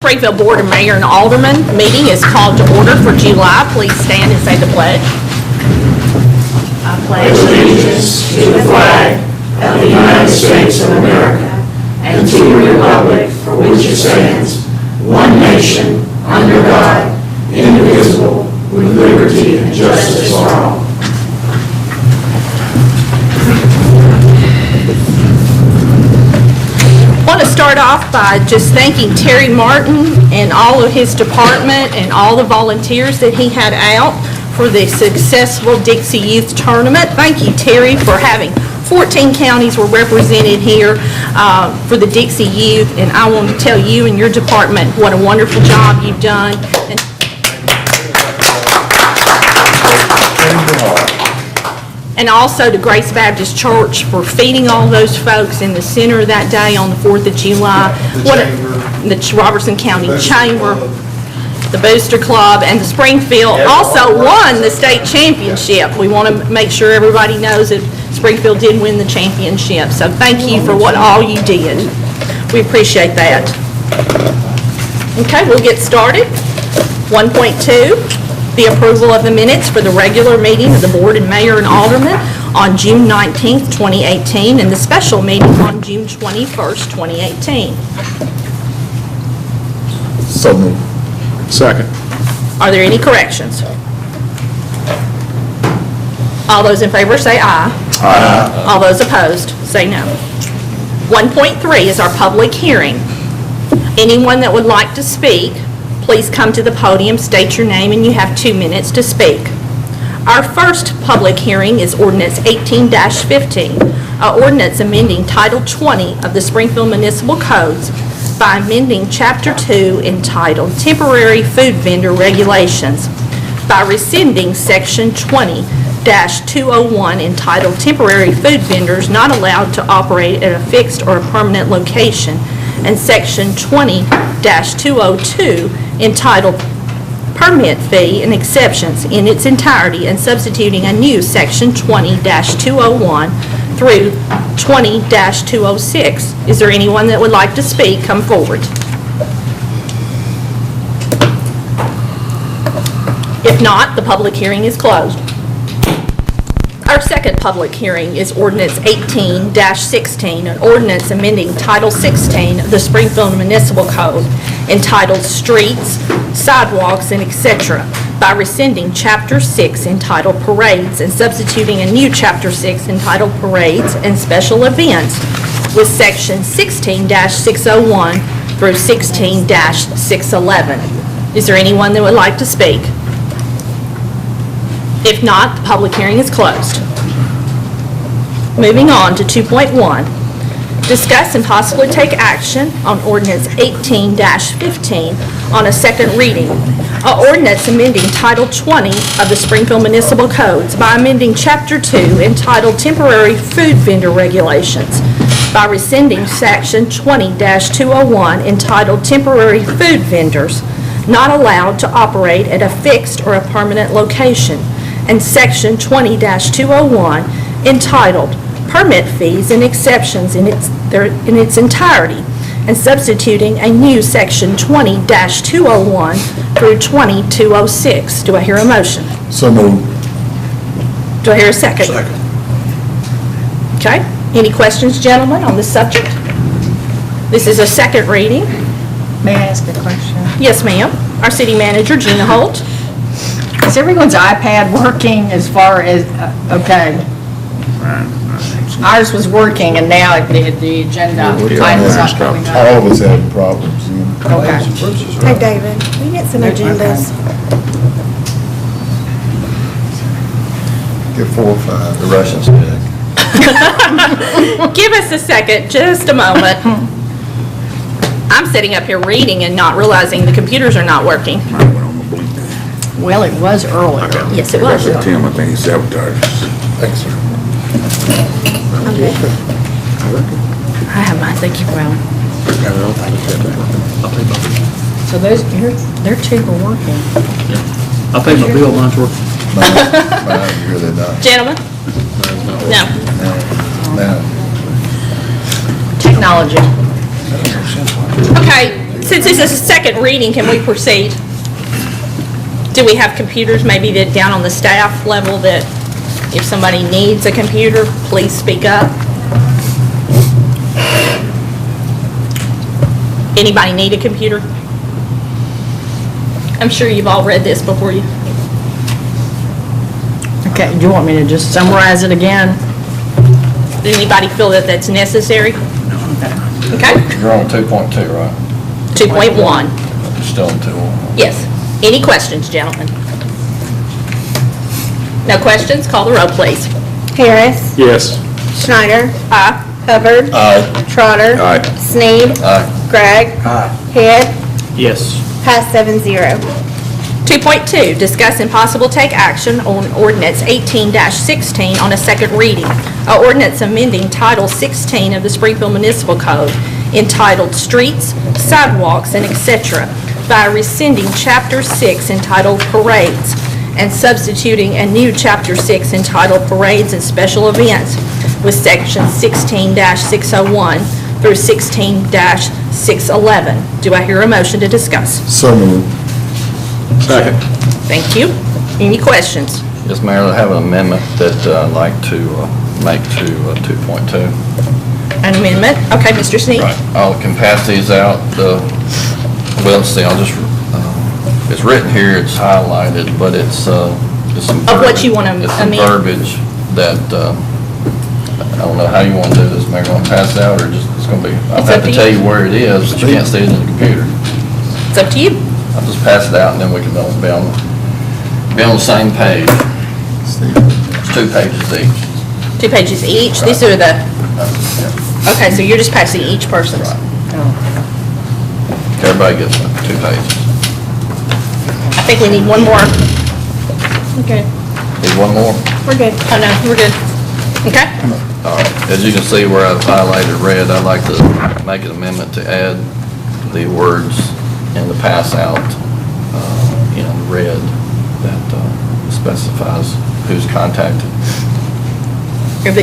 Springfield Board of Mayor and Aldermen meeting is called to order for July. Please stand and say the pledge. I pledge allegiance to the flag of the United States of America and to the republic for which it stands, one nation, under God, indivisible, with liberty and justice for all. I want to start off by just thanking Terry Martin and all of his department and all the volunteers that he had out for the successful Dixie Youth Tournament. Thank you, Terry, for having 14 counties were represented here for the Dixie Youth, and I want to tell you and your department what a wonderful job you've done. And also to Grace Baptist Church for feeding all those folks in the center of that day on the 4th of July. The Robertson County Chamber, the Booster Club, and the Springfield also won the state championship. We want to make sure everybody knows that Springfield did win the championship. So thank you for what all you did. We appreciate that. Okay, we'll get started. 1.2. The approval of the minutes for the regular meeting of the Board and Mayor and Aldermen on June 19th, 2018, and the special meeting on June 21st, 2018. So moved. Second. Are there any corrections? All those in favor say aye. Aye. All those opposed say no. 1.3 is our public hearing. Anyone that would like to speak, please come to the podium, state your name, and you have 2 minutes to speak. Our first public hearing is Ordinance 18-15, an ordinance amending Title 20 of the Springfield Municipal Codes by amending Chapter 2 entitled Temporary Food Vendor Regulations by rescinding Section 20-201 entitled Temporary Food Vendors Not Allowed to Operate at a Fixed or a Permanent Location, and Section 20-202 entitled Permit Fee and Exceptions in its entirety, and substituting a new Section 20-201 through 20-206. Is there anyone that would like to speak? Come forward. If not, the public hearing is closed. Our second public hearing is Ordinance 18-16, an ordinance amending Title 16 of the Springfield Municipal Code entitled Streets, Sidewalks, and etc. by rescinding Chapter 6 entitled Parades and substituting a new Chapter 6 entitled Parades and Special Events with Section 16-601 through 16-611. Is there anyone that would like to speak? If not, the public hearing is closed. Moving on to 2.1. Discuss and possibly take action on Ordinance 18-15 on a second reading. An ordinance amending Title 20 of the Springfield Municipal Codes by amending Chapter 2 entitled Temporary Food Vendor Regulations by rescinding Section 20-201 entitled Temporary Food Vendors Not Allowed to Operate at a Fixed or a Permanent Location, and Section 20-201 entitled Permit Fees and Exceptions in its entirety, and substituting a new Section 20-201 through 20-206. Do I hear a motion? So moved. Do I hear a second? Second. Okay. Any questions, gentlemen, on this subject? This is a second reading. May I ask a question? Yes, ma'am. Our city manager, Gina Holt. Is everyone's iPad working as far as, okay. Ours was working and now the agenda item's not coming up. All of us having problems. Okay. Hey, David, we get some agendas. Get 4 or 5. The Russians did. Give us a second, just a moment. I'm sitting up here reading and not realizing the computers are not working. Well, it was earlier. Yes, it was. Tim, I think he sabotaged us. Thanks, sir. I have mine, thank you, Brown. So those, their two were working. I paid my bill, mine's working. Mine's really not. Gentlemen? No. No. Technology. Okay, Since this is a second reading, can we proceed? Do we have computers maybe that down on the staff level that if somebody needs a computer, please speak up? Anybody need a computer? I'm sure you've all read this before you. Okay, do you want me to just summarize it again? Does anybody feel that that's necessary? Okay. You're on 2.2, right? 2.1. You're still on 2. Yes. Any questions, gentlemen? No questions? Call the roll, please. Harris. Yes. Schneider. Aye. Hubbard. Aye. Trotter. Aye. Sneed. Aye. Gregg. Head. Yes. Pass 7-0. 2.2, discuss and possible take action on ordinance 18-16 on a second reading. A ordinance amending Title 16 of the Springfield Municipal Code entitled Streets, Sidewalks, and etc. by rescinding Chapter 6 entitled Parades and substituting a new Chapter 6 entitled Parades and Special Events with Section 16-601 through 16-611. Do I hear a motion to discuss? So moved. Second. Thank you. Any questions? Yes, Mayor, I have an amendment that I'd like to make to 2.2. An amendment? Okay, Mr. Sneed. Right. I can pass these out. Well, let's see, I'll just, it's written here, it's highlighted, but it's some Of what you wanna it's some amend. verbiage that, I don't know how you want to do this, Mayor. You want to pass it out, or just, it's going to be, I'll It's have up to to tell you. you where it is, but you can't see it in the computer. It's up to you. I'll just pass it out, and then we can all be on the same page. It's 2 pages each. 2 pages each. These are the, okay, so you're just passing each person's. Everybody gets 2 pages. I think we need one more. Okay. Need one more? We're good. Oh, no, we're good. Okay? All right. As you can see where I've highlighted red, I'd like to make an amendment to add the words in the pass out, red, that specifies who's contacted. A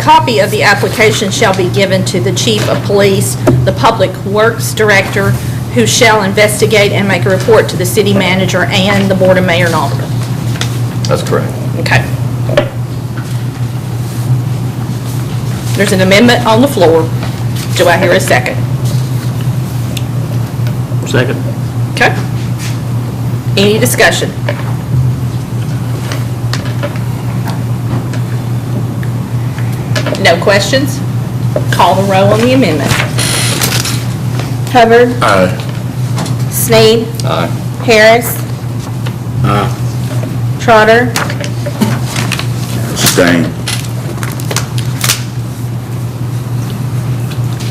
copy of the application shall be given to the Chief of Police, the Public Works Director, who shall investigate and make a report to the City Manager and the Board of Mayor and Aldermen. That's correct. Okay. There's an amendment on the floor. Do I hear a second? Second. Okay. Any discussion? No questions? Call the roll on the amendment. Hubbard. Aye. Sneed. Aye. Harris. Aye. Trotter. Abstain.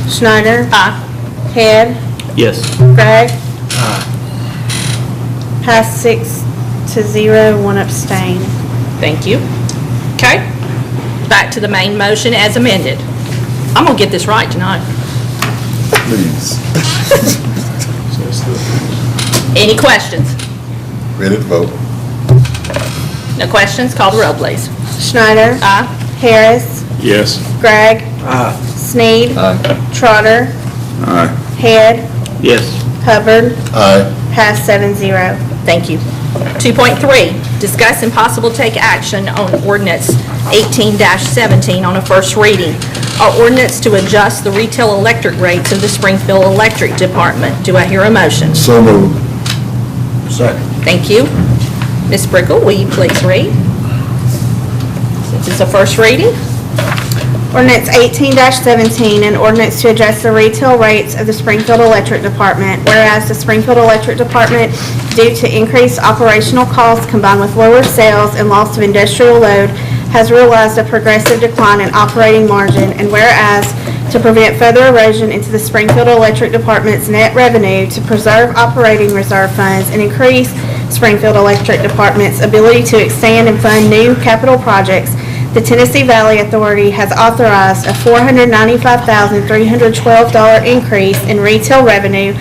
Schneider. Aye. Head. Yes. Gregg. Pass 6-0, 1 abstain. Thank you. Okay. Back to the main motion as amended. I'm gonna get this right tonight. Please. Any questions? Ready to vote? No questions? Call the roll, please. Schneider. Aye. Harris. Yes. Gregg. Sneed. Aye. Trotter. Aye. Head. Yes. Hubbard. Aye. Pass 7-0. Thank you. 2.3, discuss and possible take action on ordinance 18-17 on a first reading. Our ordinance to adjust the retail electric rates of the Springfield Electric Department. Do I hear a motion? So moved. Second. Thank you. Ms. Brickell, will you please read? Since it's a first reading. Ordinance 18-17, an ordinance to adjust the retail rates of the Springfield Electric Department, whereas the Springfield Electric Department, due to increased operational costs combined with lower sales and loss of industrial load, has realized a progressive decline in operating margin, and whereas to prevent further erosion into the Springfield Electric Department's net revenue, to preserve operating reserve funds and increase Springfield Electric Department's ability to expand and fund new capital projects, the Tennessee Valley Authority has authorized a $495,312 increase in retail revenue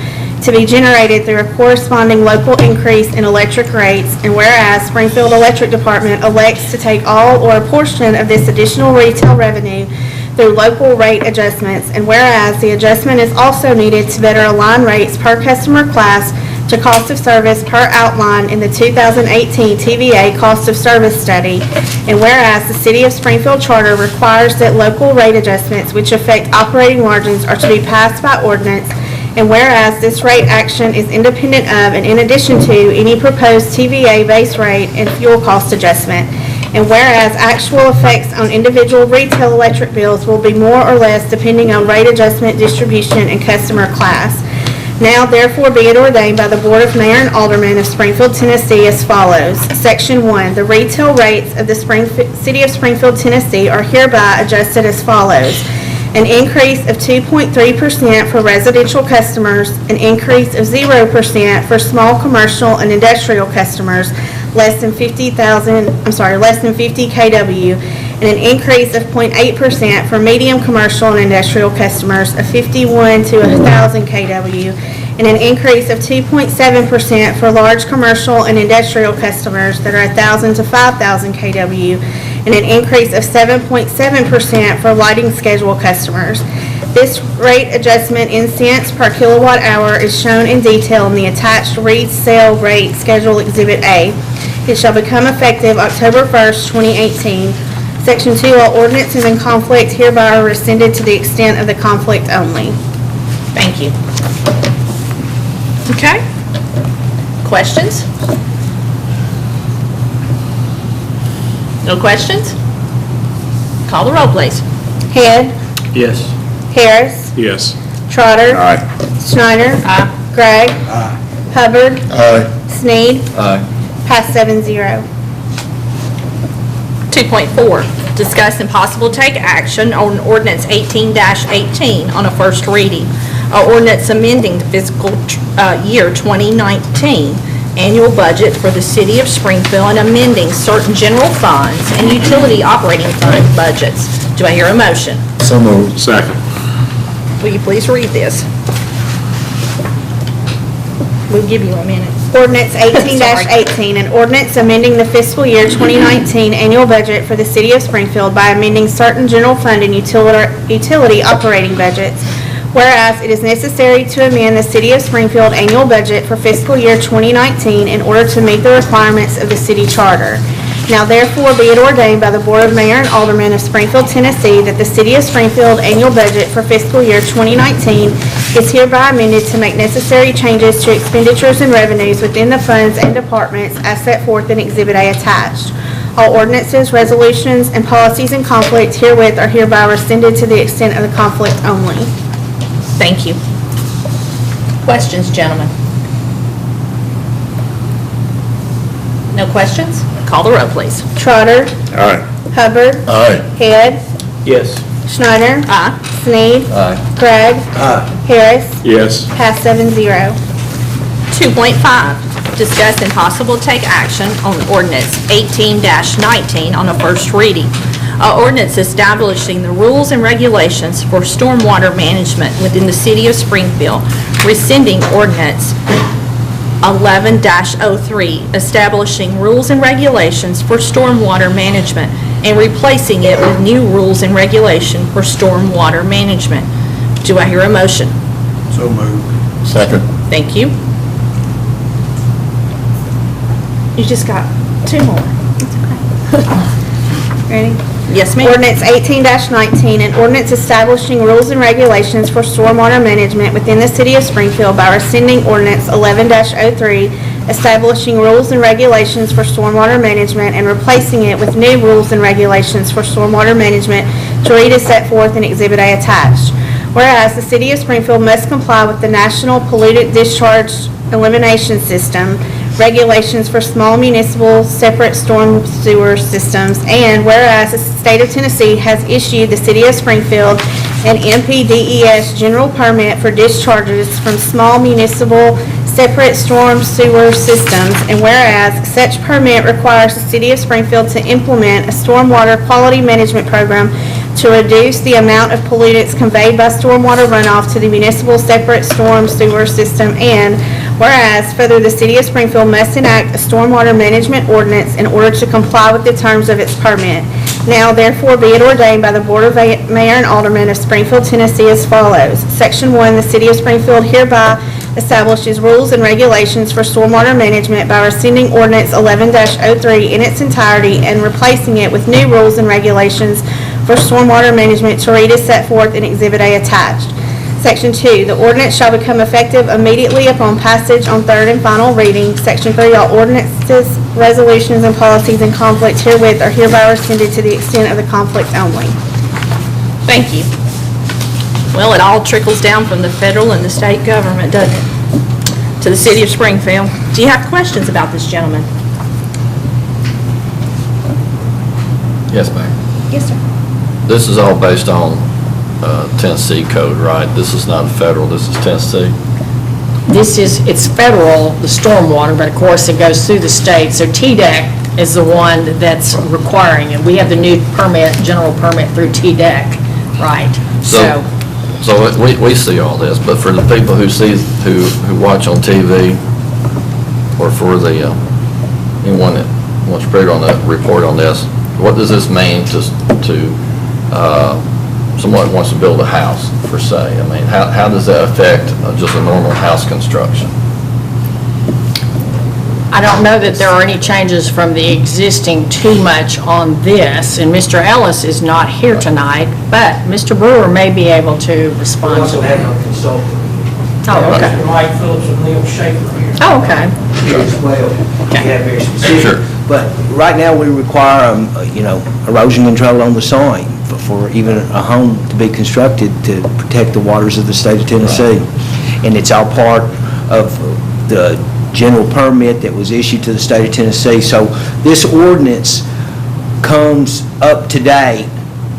to be generated through a corresponding local increase in electric rates, and whereas Springfield Electric Department elects to take all or a portion of this additional retail revenue through local rate adjustments, and whereas the adjustment is also needed to better align rates per customer class to cost of service per outline in the 2018 TVA cost of service study, and whereas the City of Springfield Charter requires that local rate adjustments which affect operating margins are to be passed by ordinance, and whereas this rate action is independent of and in addition to any proposed TVA base rate and fuel cost adjustment, and whereas actual effects on individual retail electric bills will be more or less depending on rate adjustment, distribution, and customer class. Now therefore be it ordained by the Board of Mayor and Aldermen of Springfield, Tennessee as follows. Section 1, the retail rates of the City of Springfield, Tennessee are hereby adjusted as follows. An increase of 2.3% for residential customers, an increase of 0% for small commercial and industrial customers less than 50 kW, and an increase of 0.8% for medium commercial and industrial customers of 51 to 1,000 kW, and an increase of 2.7% for large commercial and industrial customers that are 1,000 to 5,000 kW, and an increase of 7.7% for lighting schedule customers. This rate adjustment in cents per kilowatt hour is shown in detail in the attached resale rate schedule Exhibit A. It shall become effective October 1st, 2018. Section 2, all ordinances in conflict hereby are rescinded to the extent of the conflict only. Thank you. Okay. Questions? No questions? Call the roll, please. Head, Yes. Harris, Yes. Trotter, Aye. Schneider, Aye. Gregg, Hubbard, Aye. Sneed, Aye. pass 7-0. 2.4, discuss and possible take action on ordinance 18-18 on a first reading. An ordinance amending the fiscal year 2019 annual budget for the City of Springfield and amending certain general funds and utility operating fund budgets. Do I hear a motion? So moved. Second. Will you please read this? We'll give you a minute. Ordinance 18-18, an ordinance amending the fiscal year 2019 annual budget for the City of Springfield by amending certain general fund and utility operating budgets. Whereas it is necessary to amend the City of Springfield annual budget for fiscal year 2019 in order to meet the requirements of the city charter. Now therefore be it ordained by the Board of Mayor and Aldermen of Springfield, Tennessee, that the City of Springfield annual budget for fiscal year 2019 is hereby amended to make necessary changes to expenditures and revenues within the funds and departments as set forth in Exhibit A attached. All ordinances, resolutions, and policies in conflict herewith are hereby rescinded to the extent of the conflict only. Thank you. Questions, gentlemen? No questions? Call the roll, please. Trotter, Aye. Hubbard, Aye. Head, Yes. Schneider, Aye. Sneed, Aye. Gregg, Harris, Yes. pass 7-0. 2.5, discuss and possible take action on ordinance 18-19 on a first reading. An ordinance establishing the rules and regulations for stormwater management within the City of Springfield, rescinding ordinance 11-03, establishing rules and regulations for stormwater management and replacing it with new rules and regulation for stormwater management. Do I hear a motion? So moved. Second. Thank you. You just got two more. Ready? Yes, ma'am. Ordinance 18-19, an ordinance establishing rules and regulations for stormwater management within the City of Springfield by rescinding ordinance 11-03, establishing rules and regulations for stormwater management and replacing it with new rules and regulations for stormwater management to read as set forth in Exhibit A attached. Whereas the City of Springfield must comply with the National Pollutant Discharge Elimination System regulations for small municipal separate storm sewer systems, and whereas the state of Tennessee has issued the City of Springfield an MPDES general permit for discharges from small municipal separate storm sewer systems, and whereas such permit requires the City of Springfield to implement a stormwater quality management program to reduce the amount of pollutants conveyed by stormwater runoff to the municipal separate storm sewer system, and whereas further the City of Springfield must enact a stormwater management ordinance in order to comply with the terms of its permit. Now therefore be it ordained by the Board of Mayor and Aldermen of Springfield, Tennessee as follows. Section 1, the City of Springfield hereby establishes rules and regulations for stormwater management by rescinding Ordinance 11-03 in its entirety and replacing it with new rules and regulations for stormwater management to read as set forth in Exhibit A attached. Section 2, the ordinance shall become effective immediately upon passage on third and final reading. Section 3, all ordinances, resolutions, and policies in conflict herewith are hereby rescinded to the extent of the conflict only. Thank you. Well, it all trickles down from the federal and the state government, doesn't it? To the city of Springfield. Do you have questions about this, gentleman? Yes, ma'am. Yes, sir. This is all based on Tennessee code, right? This is not federal, this is Tennessee? It's federal, the stormwater, but of course it goes through the state. So TDEC is the one that's requiring it. We have the new permit, general permit through TDEC, right? So we see all this, but for the people who watch on TV, or for the, anyone that wants to on the report on this, what does this mean to someone who wants to build a house, per se? I mean, how does that affect just a normal house construction? I don't know that there are any changes from the existing too much on this, and Mr. Ellis is not here tonight, but Mr. Brewer may be able to We respond also to have it. a consultant. Oh, okay. Mr. Mike Phillips and Neil Schaefer here. Oh, okay. Here as well. We have very specific. Sure. But right now, we require, erosion control on the site for even a home to be constructed to protect the waters of the state of Tennessee. And it's all part of the general permit that was issued to the state of Tennessee. So this ordinance comes up to date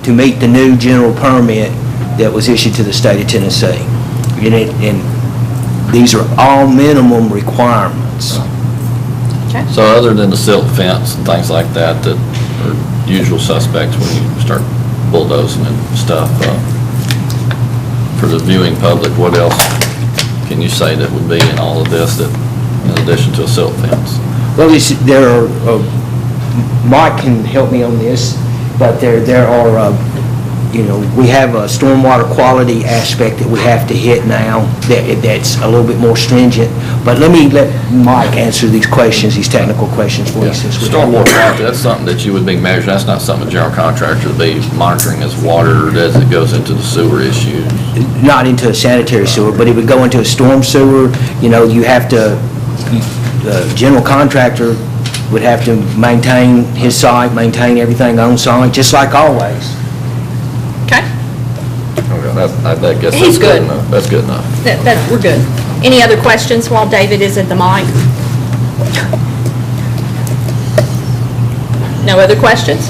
to meet the new general permit that was issued to the state of Tennessee. And these are all minimum requirements. So other than the silt fence and things like that are usual suspects when you start bulldozing and stuff, for the viewing public, what else can you say that would be in all of this that, in addition to a silt fence? Well, there are, Mike can help me on this, but there are, we have a stormwater quality aspect that we have to hit now that's a little bit more stringent. But let Mike answer these questions, these technical questions for you. Since we have- Stormwater quality, that's something that you would be measuring. That's not something a general contractor would be monitoring as water as it goes into the sewer issues. Not into a sanitary sewer, but it would go into a storm sewer. You have to, the general contractor would have to maintain his site, maintain everything on site, just like always. Okay. I guess He's that's good good. enough. That's good enough. We're good. Any other questions while David is at the mic? No other questions?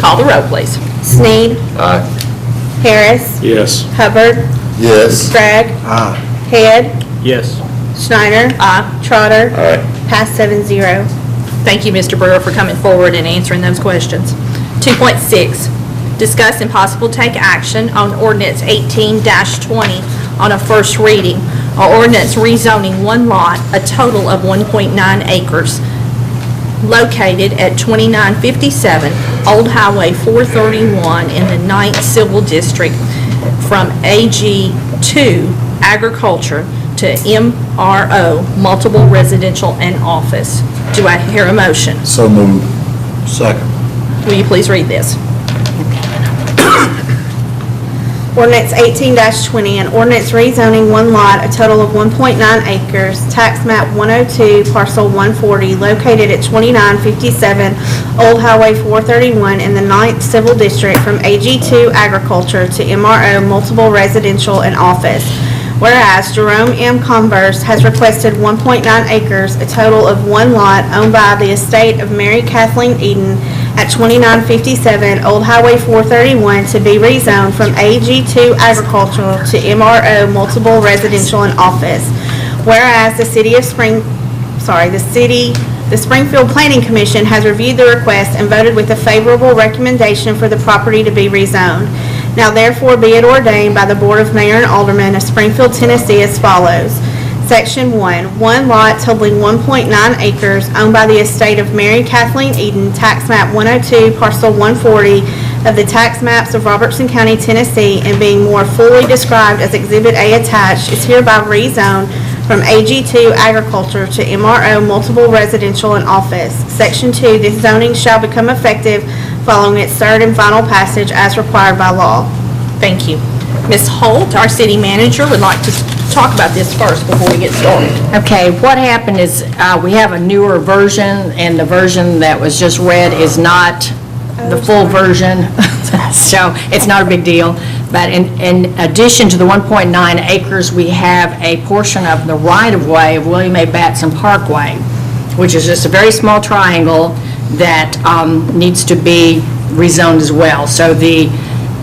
Call the roll, please. Sneed. Aye. Harris. Yes. Hubbard. Yes. Gregg. Head. Yes. Schneider. Aye. Trotter. Aye. Pass 7-0. Thank you, Mr. Brewer, for coming forward and answering those questions. 2.6, discuss and possible take action on ordinance 18-20 on a first reading. An ordinance rezoning one lot, a total of 1.9 acres, located at 2957 Old Highway 431 in the 9th Civil District from AG2 Agriculture to MRO Multiple Residential and Office. Do I hear a motion? So moved. Second. Will you please read this? Ordinance 18-20, an ordinance rezoning one lot, a total of 1.9 acres, tax map 102, parcel 140, located at 2957 Old Highway 431 in the 9th Civil District from AG2 Agriculture to MRO Multiple Residential and Office. Whereas Jerome M. Converse has requested 1.9 acres, a total of one lot owned by the estate of Mary Kathleen Eden at 2957 Old Highway 431 to be rezoned from AG2 Agricultural to MRO Multiple Residential and Office. Whereas the Springfield Planning Commission has reviewed the request and voted with a favorable recommendation for the property to be rezoned. Now therefore be it ordained by the Board of Mayor and Aldermen of Springfield, Tennessee as follows. Section 1, one lot totaling 1.9 acres owned by the estate of Mary Kathleen Eden, tax map 102, parcel 140 of the tax maps of Robertson County, Tennessee, and being more fully described as Exhibit A attached, is hereby rezoned from AG2 agriculture to MRO multiple residential and office. Section 2, this zoning shall become effective following its third and final passage as required by law. Thank you. Ms. Holt, our city manager, would like to talk about this first before we get started. Okay, what happened is, we have a newer version, and the version that was just read is not the full version, so it's not a big deal. But in addition to the 1.9 acres, we have a portion of the right-of-way of William A. Batson Parkway, which is just a very small triangle that needs to be rezoned as well. So the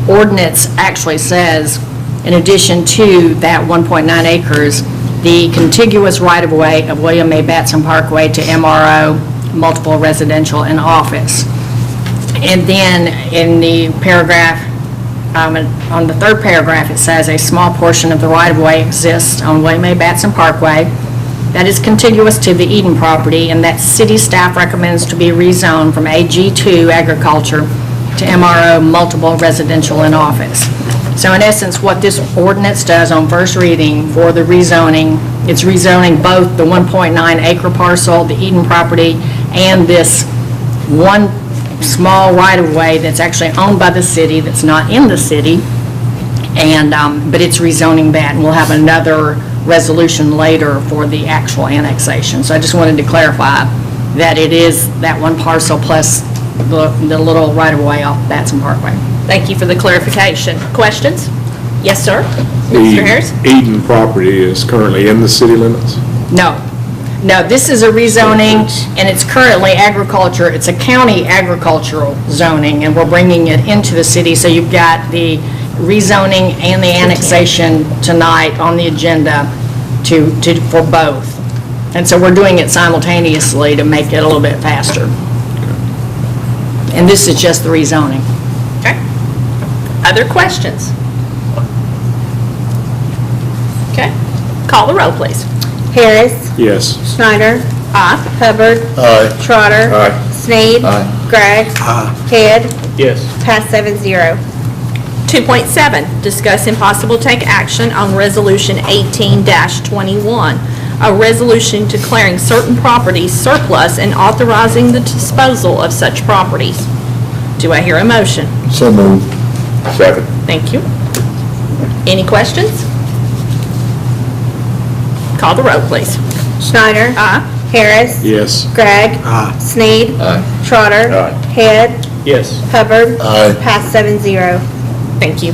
ordinance actually says, in addition to that 1.9 acres, the contiguous right-of-way of William A. Batson Parkway to MRO, multiple residential and office. And then in the paragraph, on the third paragraph, it says a small portion of the right-of-way exists on William A. Batson Parkway that is contiguous to the Eden property, and that city staff recommends to be rezoned from AG2 agriculture to MRO multiple residential and office. So in essence, what this ordinance does on first reading for the rezoning, it's rezoning both the 1.9 acre parcel, the Eden property, and this one small right-of-way that's actually owned by the city, that's not in the city, and but it's rezoning that, and we'll have another resolution later for the actual annexation. So I just wanted to clarify that it is that one parcel plus the little right-of-way off Batson Parkway. Thank you for the clarification. Questions? Yes, sir. Mr. Harris? The Eden property is currently in the city limits? No. No, this is a rezoning, and it's currently agriculture. It's a county agricultural zoning, and we're bringing it into the city. So you've got the rezoning and the annexation tonight on the agenda for both. And so we're doing it simultaneously to make it a little bit faster. And this is just the rezoning. Okay. Other questions? Okay. Call the roll, please. Harris. Yes. Schneider. Aye. Hubbard. Aye. Trotter. Aye. Sneed. Aye. Gregg. Head. Yes. Pass 7-0. 2.7, discuss and possible take action on Resolution 18-21, a resolution declaring certain properties surplus and authorizing the disposal of such properties. Do I hear a motion? So moved. Second. Thank you. Any questions? Call the roll, please. Schneider. Aye. Harris. Yes. Gregg. Aye. Sneed. Aye. Trotter. Aye. Head. Yes. Hubbard. Aye. Pass 7-0. Thank you.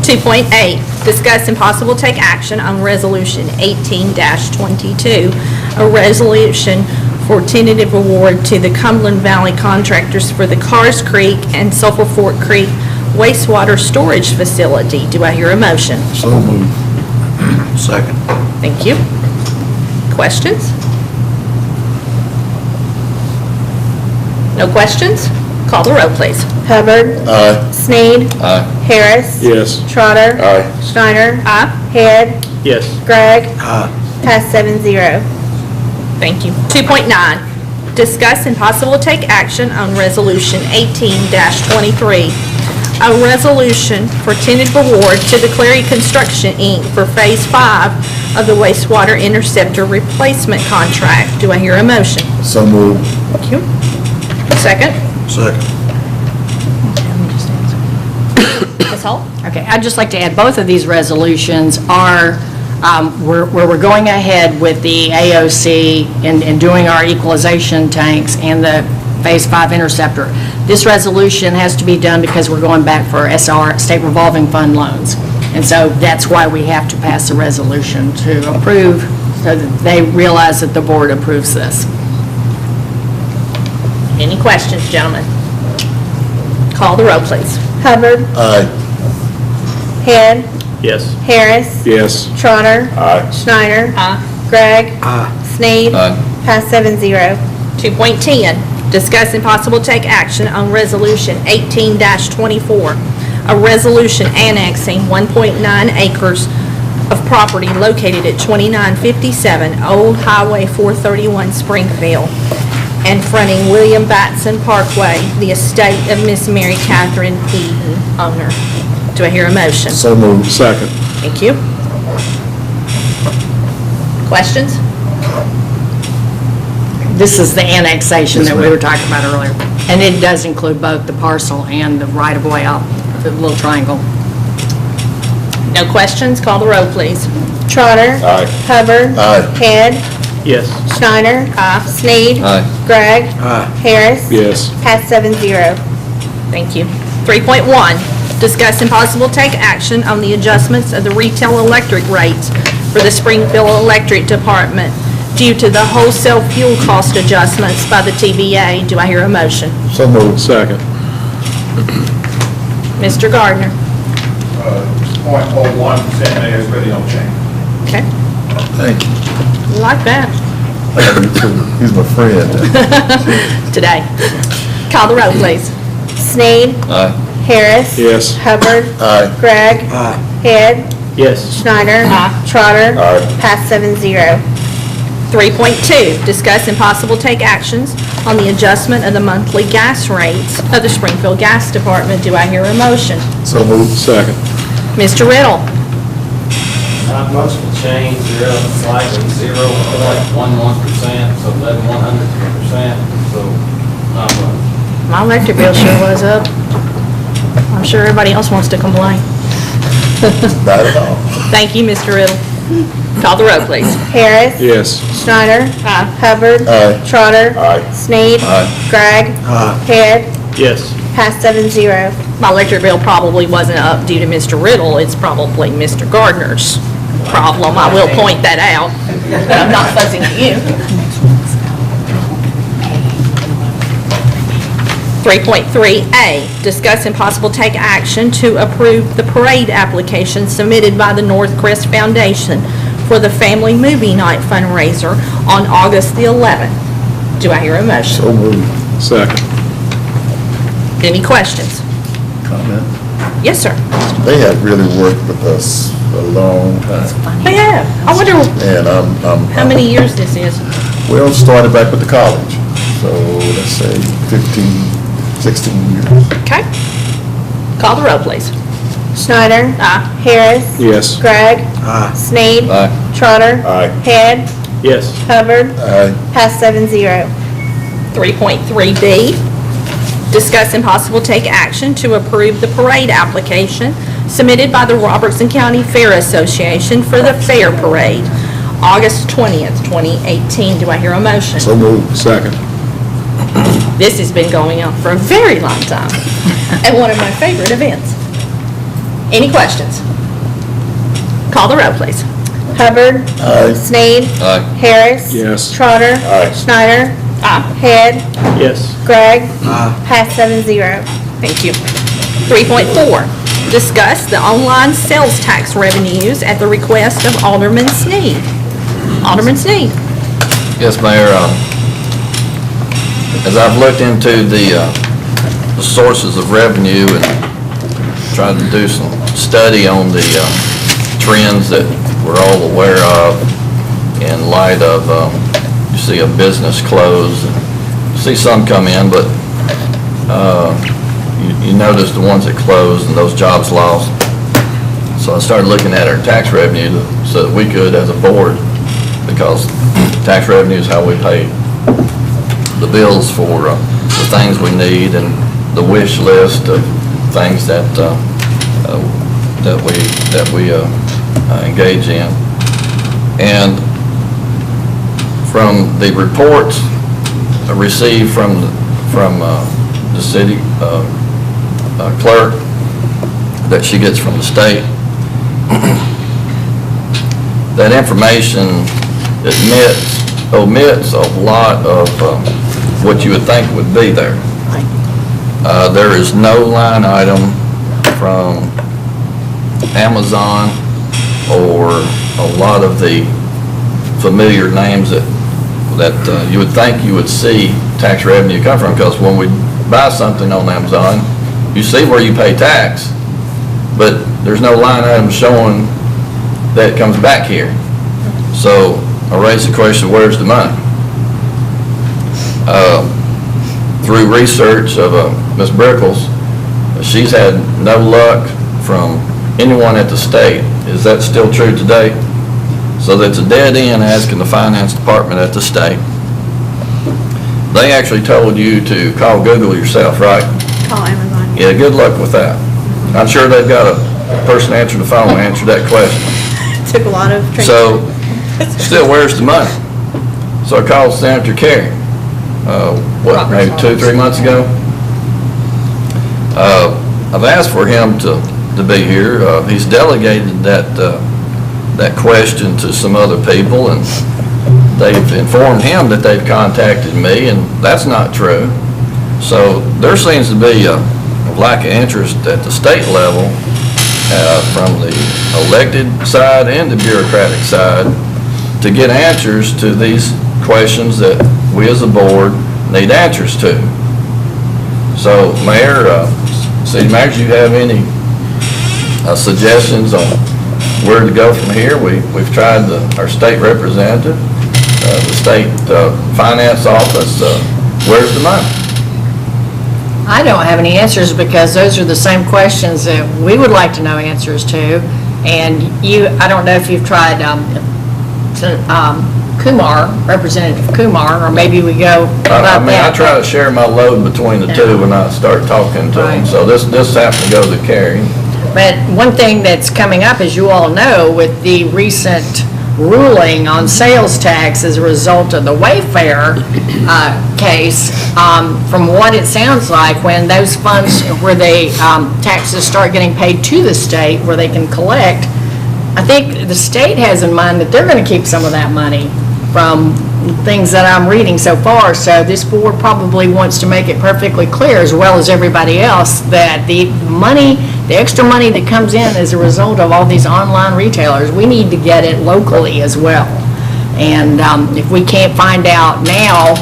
2.8, discuss and possible take action on Resolution 18-22, a resolution for tentative award to the Cumberland Valley contractors for the Carrs Creek and Sulphur Fork Creek wastewater storage facility. Do I hear a motion? So moved. Second. Thank you. Questions? No questions? Call the roll, please. Hubbard. Aye. Sneed. Aye. Harris. Yes. Trotter. Aye. Schneider. Aye. Yes. Head. Gregg. Aye. Pass 7-0. Thank you. 2.9, discuss and possible take action on Resolution 18-23, a resolution for tentative award to the Clary Construction, Inc. for Phase 5 of the wastewater interceptor replacement contract. Do I hear a motion? So moved. Thank you. Second? Second. Ms. Hull? Okay, I'd just like to add, both of these resolutions are where we're going ahead with the AOC and doing our equalization tanks and the Phase 5 interceptor. This resolution has to be done because we're going back for SR, state revolving fund loans. And so that's why we have to pass a resolution to approve, so that they realize that the board approves this. Any questions, gentlemen? Call the roll, please. Hubbard. Aye. Head. Yes. Harris. Yes. Trotter. Aye. Schneider. Aye. Gregg. Aye. Sneed. Aye. Pass 7-0. 2.10, discuss and possible take action on Resolution 18-24, a resolution annexing 1.9 acres of property located at 2957 Old Highway 431 Springfield and fronting William Batson Parkway, the estate of Miss Mary Catherine Eden, owner. Do I hear a motion? So moved. Second. Thank you. Questions? This is the annexation that we were talking about earlier. And it does include both the parcel and the right-of-way out, the little triangle. No questions? Call the roll, please. Trotter. Aye. Hubbard. Aye. Head. Yes. Schneider. Sneed. Aye. Gregg. Harris. Yes. Pass 7-0. Thank you. 3.1, discuss and possible take action on the adjustments of the retail electric rates for the Springfield Electric Department due to the wholesale fuel cost adjustments by the TVA. Do I hear a motion? So moved. Second. Mr. Gardner. 0.01% there is really no change. Okay, Thank you. like that He's my friend. today. Call the roll, please. Sneed. Aye. Harris. Yes. Hubbard. Aye. Gregg. Head. Yes. Schneider. Trotter. Pass 7-0. 3.2, discuss and possible take actions on the adjustment of the monthly gas rates of the Springfield Gas Department. Do I hear a motion? So moved. Second. Mr. Riddle. Not much of a change, they're up slightly, 0.11%, so 0.11%, so not much. My electric bill sure was up. I'm sure everybody else wants to complain. Not at all. Thank you, Mr. Riddle. Call the roll, please. Harris. Yes. Schneider. Hubbard. Aye. Trotter. Aye. Sneed. Aye. Gregg. Head. Yes. Passed 7-0. My electric bill probably wasn't up due to Mr. Riddle. It's probably Mr. Gardner's problem. I will point that out. I'm not fussing at you. 3.3A, discuss and possible take action to approve the parade application submitted by the North Crest Foundation for the Family Movie Night fundraiser on August the 11th. Do I hear a motion? So moved. Second. Any questions? Comment. Yes, sir. They have really worked with us a long time. Oh, yeah. I wonder And how many years this is. Well, started back with the college. So let's say 15, 16 years. Okay. Call the roll, please. Schneider. Aye. Harris. Yes. Gregg. Sneed. Aye. Trotter. Aye. Head. Yes. Hubbard. Aye. Passed 7-0. 3.3B, discuss and possible take action to approve the parade application submitted by the Robertson County Fair Association for the Fair Parade, August 20th, 2018. Do I hear a motion? So moved. Second. This has been going on for a very long time and one of my favorite events. Any questions? Call the roll, please. Hubbard. Aye. Sneed. Aye. Harris. Yes. Trotter. Aye. Schneider. Aye. Head. Yes. Gregg. Passed 7-0. Thank you. 3.4, discuss the online sales tax revenues at the request of Alderman Sneed. Alderman Sneed. Yes, Mayor, as I've looked into the sources of revenue and tried to do some study on the trends that we're all aware of in light of, you see a business close, and you see some come in, but you notice the ones that closed and those jobs lost. So I started looking at our tax revenue so that we could, as a board, because tax revenue is how we pay the bills for the things we need and the wish list of things that we engage in. And from the reports received from the city clerk that she gets from the state, that information omits a lot of what you would think would be there. There is no line item from Amazon or a lot of the familiar names that you would think you would see tax revenue come from, because when we buy something on Amazon, you see where you pay tax, but there's no line item showing that comes back here. So I raise the question, where's the money? Through research of Ms. Brickles, she's had no luck from anyone at the state. Is that still true today? So that's a dead end asking the finance department at the state. They actually told you to call Google yourself, right? Call Amazon. Yeah, good luck with that. I'm sure they've got a person answer the phone to answer that question. Took a lot of training. So, still, where's the money? So I called Senator Kerry, maybe 2-3 months ago? I've asked for him to be here. He's delegated that question to some other people, and they've informed him that they've contacted me, and that's not true. So there seems to be a lack of interest at the state level from the elected side and the bureaucratic side to get answers to these questions that we as a board need answers to. So, Mayor, City Manager, you have any suggestions on where to go from here? We've tried our state representative, the state finance office. Where's the money? I don't have any answers because those are the same questions that we would like to know answers to. And I don't know if you've tried Kumar, Representative Kumar, or maybe we go about that. I try to share my load between the two when I start talking to them. So this happened to go to Kerry. But one thing that's coming up, as you all know, with the recent ruling on sales tax as a result of the Wayfair case, from what it sounds like, when those funds where they taxes start getting paid to the state where they can collect, I think the state has in mind that they're going to keep some of that money from things that I'm reading so far. So this board probably wants to make it perfectly clear, as well as everybody else, that the extra money that comes in as a result of all these online retailers, we need to get it locally as well. And if we can't find out now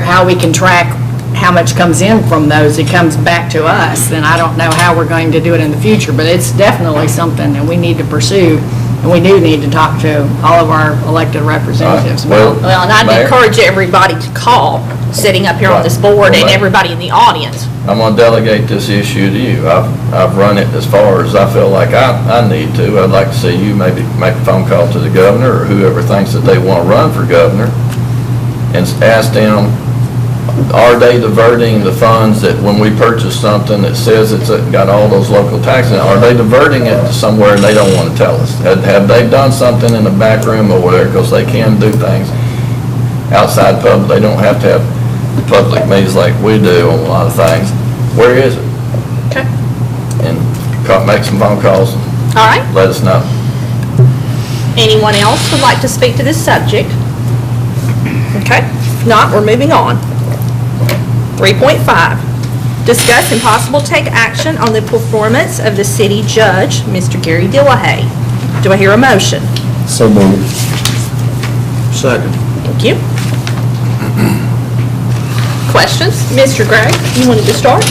how we can track how much comes in from those, it comes back to us, then I don't know how we're going to do it in the future. But it's definitely something that we need to pursue, and we do need to talk to all of our elected representatives. Well, Well, and I'd Mayor? encourage everybody to call, sitting up here on this board, and everybody in the audience. I'm going to delegate this issue to you. I've run it as far as I feel like I need to. I'd like to see you maybe make a phone call to the governor or whoever thinks that they want to run for governor and ask them, are they diverting the funds that when we purchase something that says it's got all those local taxes, are they diverting it to somewhere and they don't want to tell us? Have they done something in the back room or whatever, because they can do things outside public. They don't have to have public meetings like we do on a lot of things. Where is it? Okay. And make some phone calls. All right. Let us know. Anyone else would like to speak to this subject? Okay. If not, we're moving on. 3.5, discuss and possible take action on the performance of the city judge, Mr. Gary Dillahay. Do I hear a motion? So moved. Second. Thank you. Questions? Mr. Gray, you wanted to start?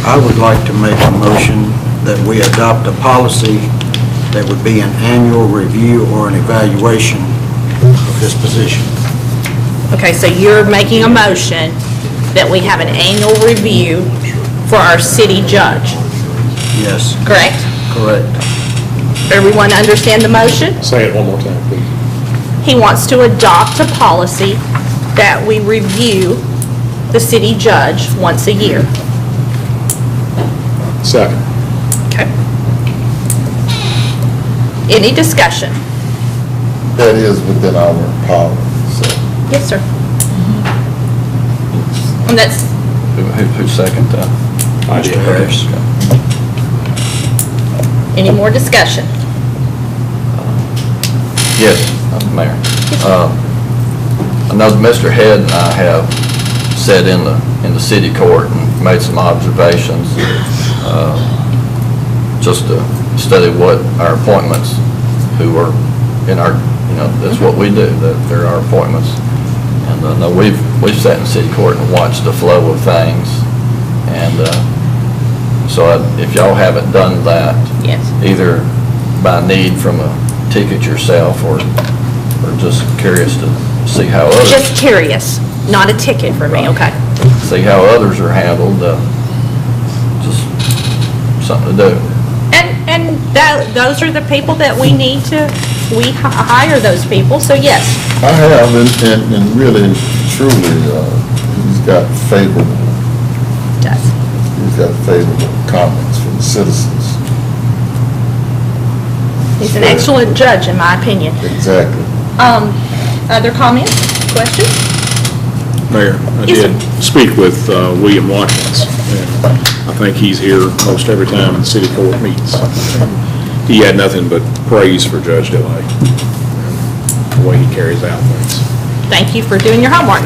I would like to make a motion that we adopt a policy that would be an annual review or an evaluation of this position. Okay, so you're making a motion that we have an annual review for our city judge, Yes, correct? correct. Everyone understand the motion? Say it one more time, please. He wants to adopt a policy that we review the city judge once a year. Second. Okay. Any discussion? That is within our power, so. Yes, sir. And that's, Who seconded that? I did. Harris. any more discussion? Yes, Mayor. I know Mr. Head and I have sat in the city court and made some observations, just to study what our appointments, who are in our, that's what we do, that they're our appointments. And I know we've sat in city court and watched the flow of things, and so if y'all haven't done that, Yes. either by need from a ticket yourself, or just curious to see how others, Just curious, not a ticket for me, okay? see how others are handled, just something to do. And those are the people that we need to, we hire those people, so yes. I have, and really, truly, he's got favorable, Does. he's got favorable comments from the citizens. He's an excellent judge, in my opinion. Exactly. Other comments, questions? Mayor, I Yes, did speak with William Watkins, and I think he's here most every time the city court meets. He had nothing but praise for Judge DeLay, the way he carries out things. Thank you for doing your homework.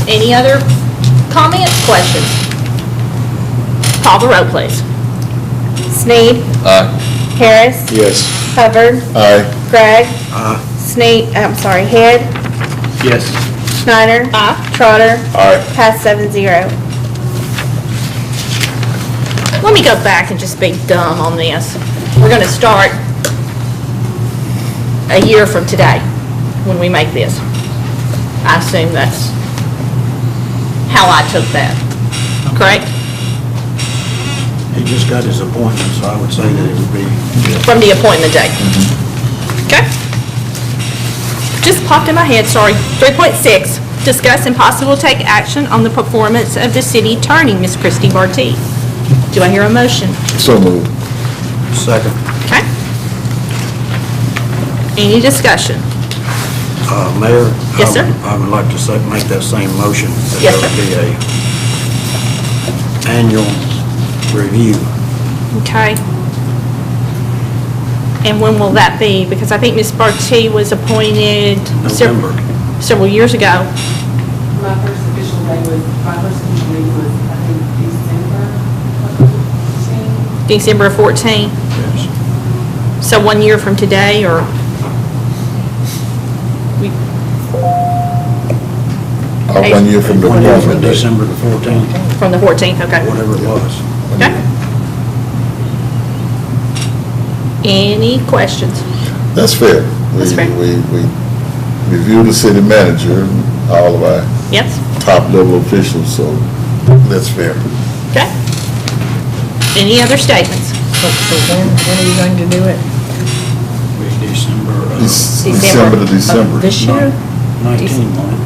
Any other comments, questions? Call the roll, please. Sneed. Harris. Yes. Hubbard. Aye. Gregg. Head. Yes. Schneider. Aye. Trotter. Aye. Pass 7-0. Let me go back and just be dumb on this. We're going to start a year from today when we make this. I assume that's how I took that, correct? He just got his appointment, so I would say that it would be. From the appointment date. Okay? Just popped in my head, sorry. 3.6, discuss and possible take action on the performance of the city attorney, Ms. Christie Barty. Do I hear a motion? So moved. Second. Okay? Any discussion? Mayor? Yes, sir. I would like to make that same motion. That Yes, there would be a annual review. Okay. And when will that be? Because I think Ms. Barty was appointed November. several years ago. My first official day was, I think, December December 14. of 14. Yes. So 1 year from today, or? We- 1 year from the One year from appointment date. December the 14th, From the 14th, okay. whatever it was. Okay. Any questions? That's fair. That's fair. We review the city manager, and all of our Yes? top level officials, so that's fair. Okay. Any other statements? So when are you going to do it? Be December December to December. This year? 19, won't it?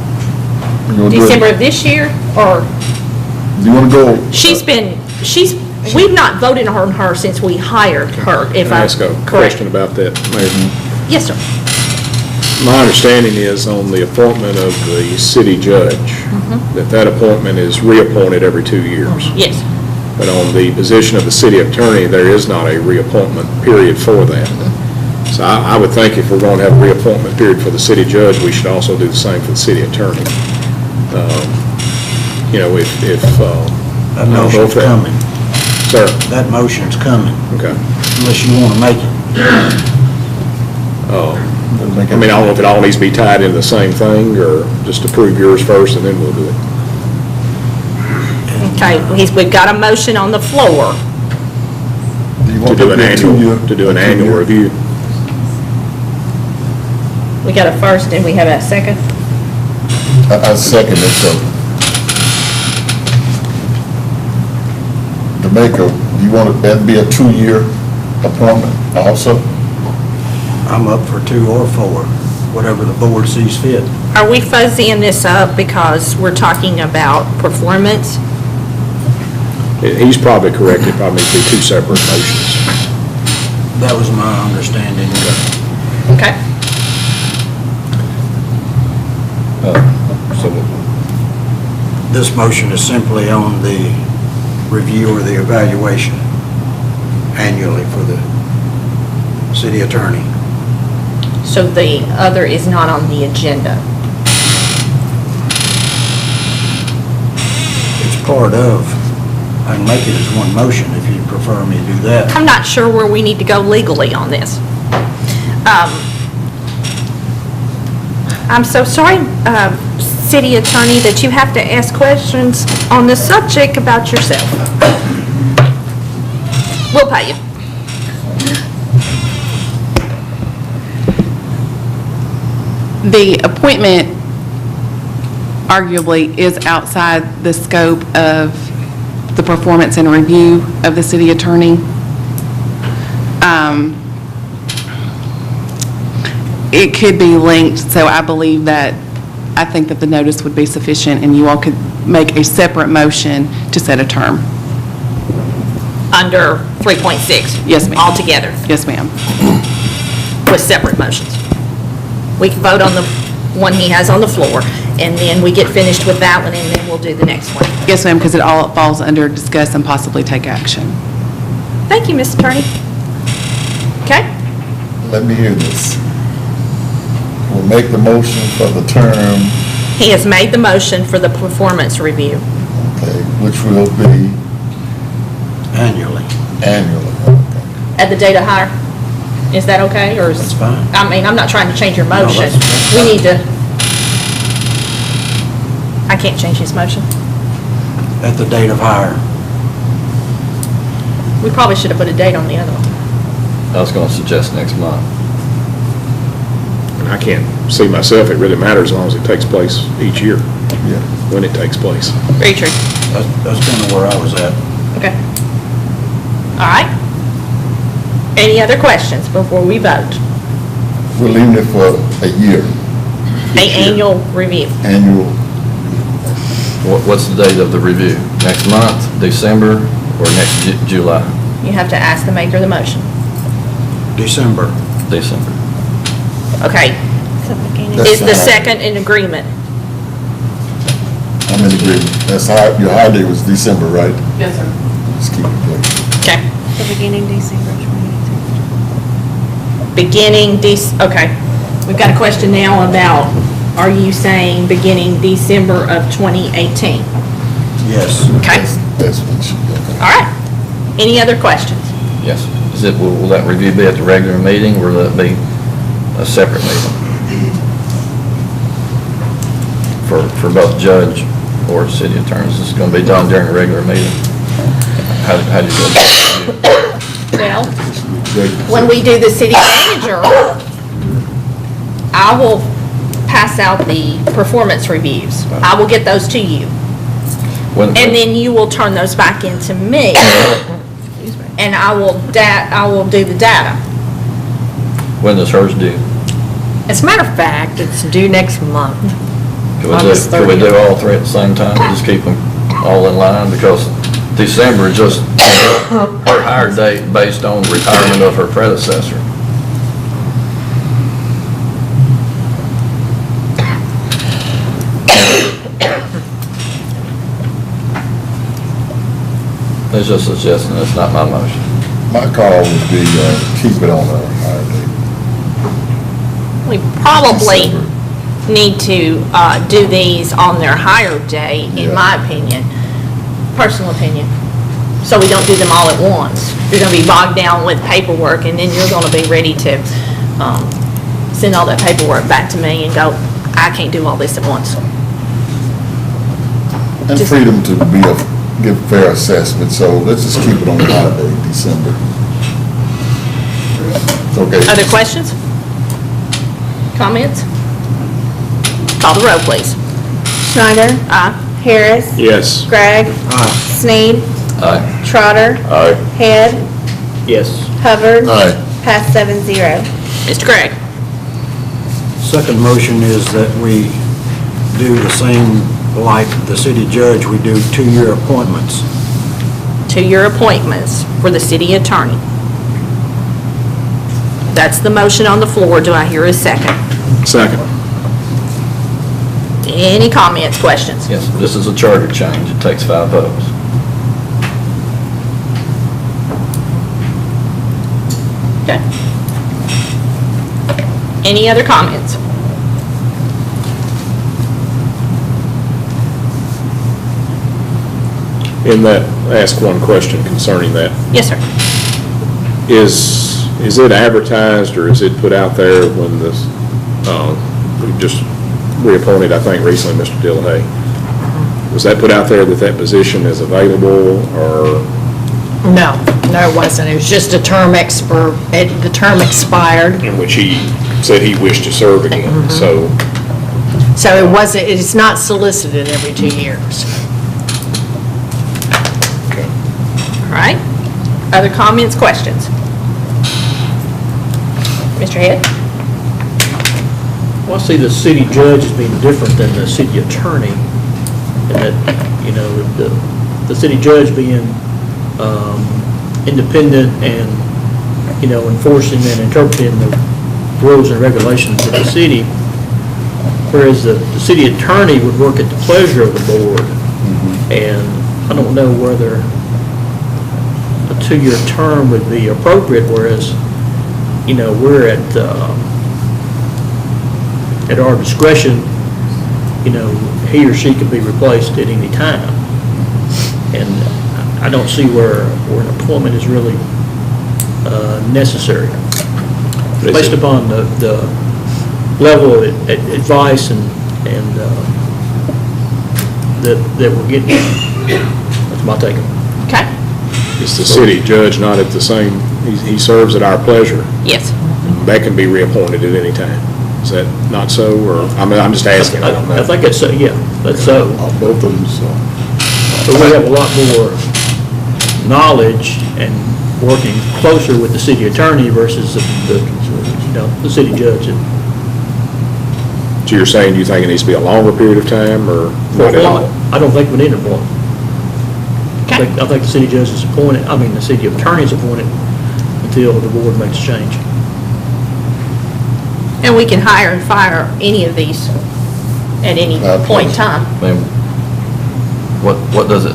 You wanna do it- December of this year, or? You want to go? We've not voted on her since we hired her, if Can I I'm ask a correct. question about that, Mayor? Yes, sir. My understanding is on the appointment of the city judge, that appointment is reappointed every 2 years. Yes. But on the position of the city attorney, there is not a reappointment period for that. So I would think if we're going to have a reappointment period for the city judge, we should also do the same for the city attorney. You know, if That motion's coming. Sir? That motion's coming, Okay. unless you want to make it. I mean, I don't know if it all needs to be tied into the same thing, or just approve yours first and then we'll do it. Okay, we've got a motion on the floor. To do an annual review. We got a first and we have a second. I second it, so. Jamaica, you want that to be a 2-year appointment also? I'm up for 2 or 4, whatever the board sees fit. Are we fuzzying this up because we're talking about performance? He's probably correct, it probably needs to be 2 separate motions. That was my understanding. Okay. This motion is simply on the review or the evaluation annually for the city attorney. So the other is not on the agenda. It's part of, I can make it as one motion if you prefer me to do that. I'm not sure where we need to go legally on this. I'm so sorry, city attorney, that you have to ask questions on this subject about yourself. We'll pay you. The appointment arguably is outside the scope of the performance and review of the city attorney. It could be linked, so I believe that, I think that the notice would be sufficient, and you all could make a separate motion to set a term. Under 3.6? Yes, ma'am. Altogether, Yes, ma'am. with separate motions. We can vote on the one he has on the floor, and then we get finished with that one, and then we'll do the next one. Yes, ma'am, because it all falls under discuss and possibly take action. Thank you, Ms. Attorney. Okay? Let me hear this. We'll make the motion for the term, He has made the motion for the performance review. okay, which will be Annually. annually. Okay. At the date of hire? Is that okay, or is? That's fine. I mean, I'm not trying to change your No, motion. that's We fine. need to, I can't change his motion. At the date of hire. We probably should have put a date on the other one. I was going to suggest next month. And I can't see myself, it really matters as long as it takes place each year, Yeah. when it takes place. Very true. That's kind of where I was at. Okay. All right. Any other questions before we vote? We're leaving it for a year, The annual review. annual. What's the date of the review? Next month, December, or next July? You have to ask the maker of the motion. December. December. Okay. That's Is the fine. second in agreement? I'm in agreement. That's how, your holiday was December, right? Yes, sir. Let's keep it there. Okay. The beginning December 2018. Beginning okay. We've got a question now about, are you saying beginning December of 2018? Yes. Okay. That's what it should be. All right. Any other questions? Yes. Will that review be at the regular meeting, or will that be a separate meeting? For both judge or city attorneys, it's going to be done during a regular meeting? How do you feel about that? Well, when we do the city manager, I will pass out the performance reviews. I will get those to you. And then you will turn those back into me. And I will do the data. When does hers due? As a matter of fact, it's due next month. Can August we 30th. do all three at the same time, just keep them all in line? Because December is just her hire date based on retirement of her predecessor. It's just a suggestion, it's not my motion. My call would be, keep it on a higher date. We probably December. need to do these on their hire day, in Yeah. my opinion, personal opinion, so we don't do them all at once. You're going to be bogged down with paperwork, and then you're going to be ready to send all that paperwork back to me and go, I can't do all this at once. And Just- freedom to give fair assessment, so let's just keep it on the holiday, December. Okay. Other questions? Comments? Call the roll, please. Schneider. Aye. Harris. Yes. Gregg. Sneed. Aye. Trotter. Aye. Head. Yes. Hubbard. Aye. Pass 7-0. Mr. Gregg? Second motion is that we do the same like the city judge, we do 2-year appointments. 2-year appointments for the city attorney. That's the motion on the floor. Do I hear a second? Second. Any comments, questions? Yes, this is a charter change, it takes 5 votes. Okay. Any other comments? In that, ask one question concerning that. Yes, sir. Is it advertised, or is it put out there when this, we just reappointed, I think, recently, Mr. Dillahay? Was that put out there that that position is available, or? No, it wasn't. It was just a term the term expired. In which he said he wished to serve again, so. So it's not solicited every 2 years. All right. Other comments, questions? Mr. Head? Well, I see the city judge as being different than the city attorney, and that, the city judge being independent and, enforcing and interpreting the rules and regulations of the city, whereas the city attorney would work at the pleasure of the board. And I don't know whether a 2-year term would be appropriate, whereas, we're at our discretion, he or she could be replaced at any time. And I don't see where an appointment is really necessary, based upon the level of advice and that we're getting. That's my take on it. Okay. Is the city judge not at the same, he serves at our pleasure? Yes. That can be reappointed at any time. Is that not so, or, I'm just asking, I don't know. I think that's so, yeah, that's so. Both of them, so. But we have a lot more knowledge and working closer with the city attorney versus the city judge. So you're saying you think it needs to be a longer period of time, or not at all? I don't think we need an appointment. Okay. I think the city judge is appointed, the city attorney is appointed until the board makes a change. And we can hire and fire any of these at any point in time. I mean, what does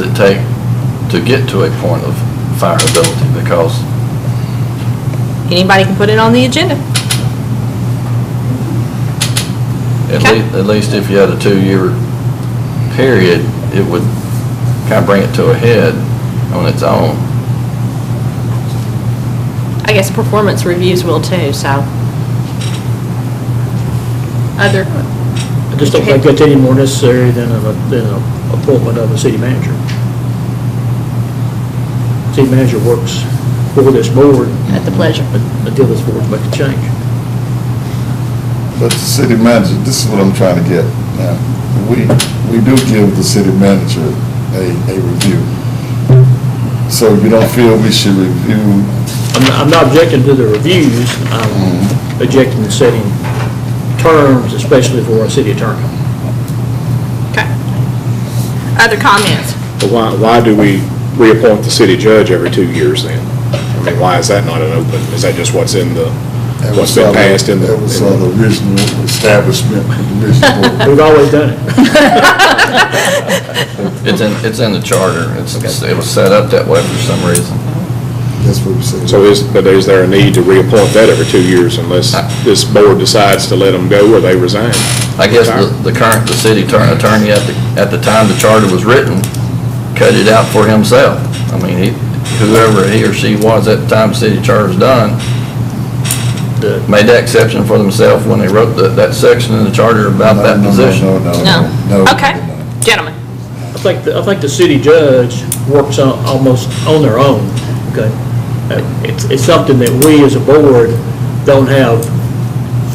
it take to get to a point of fireability? Because Anybody can put it on the agenda. at least if you had a 2-year period, it would kind of bring it to a head on its own. I guess performance reviews will too, so. Other, I just don't think that's any more necessary than an appointment of a city manager. City manager works for this board. at the pleasure. Until this board makes a change. But the city manager, this is what I'm trying to get now. We do give the city manager a review. So you don't feel we should review? I'm not objecting to the reviews. I'm objecting to setting terms, especially for a city attorney. Okay. Other comments? But why do we reappoint the city judge every 2 years then? I mean, why is that not an open, is that just what's in the, what's been passed in the? That was the original establishment, the original board. We've always done it. It's in the charter. It was set up that way for some reason. That's what we said. So is there a need to reappoint that every 2 years unless this board decides to let them go or they resign? I guess the city attorney at the time the charter was written cut it out for himself. I mean, whoever he or she was at the time the city charter's done, made that exception for themselves when they wrote that section in the charter about that position. No. Okay. Gentlemen. I think the city judge works almost on their own, okay? It's something that we as a board don't have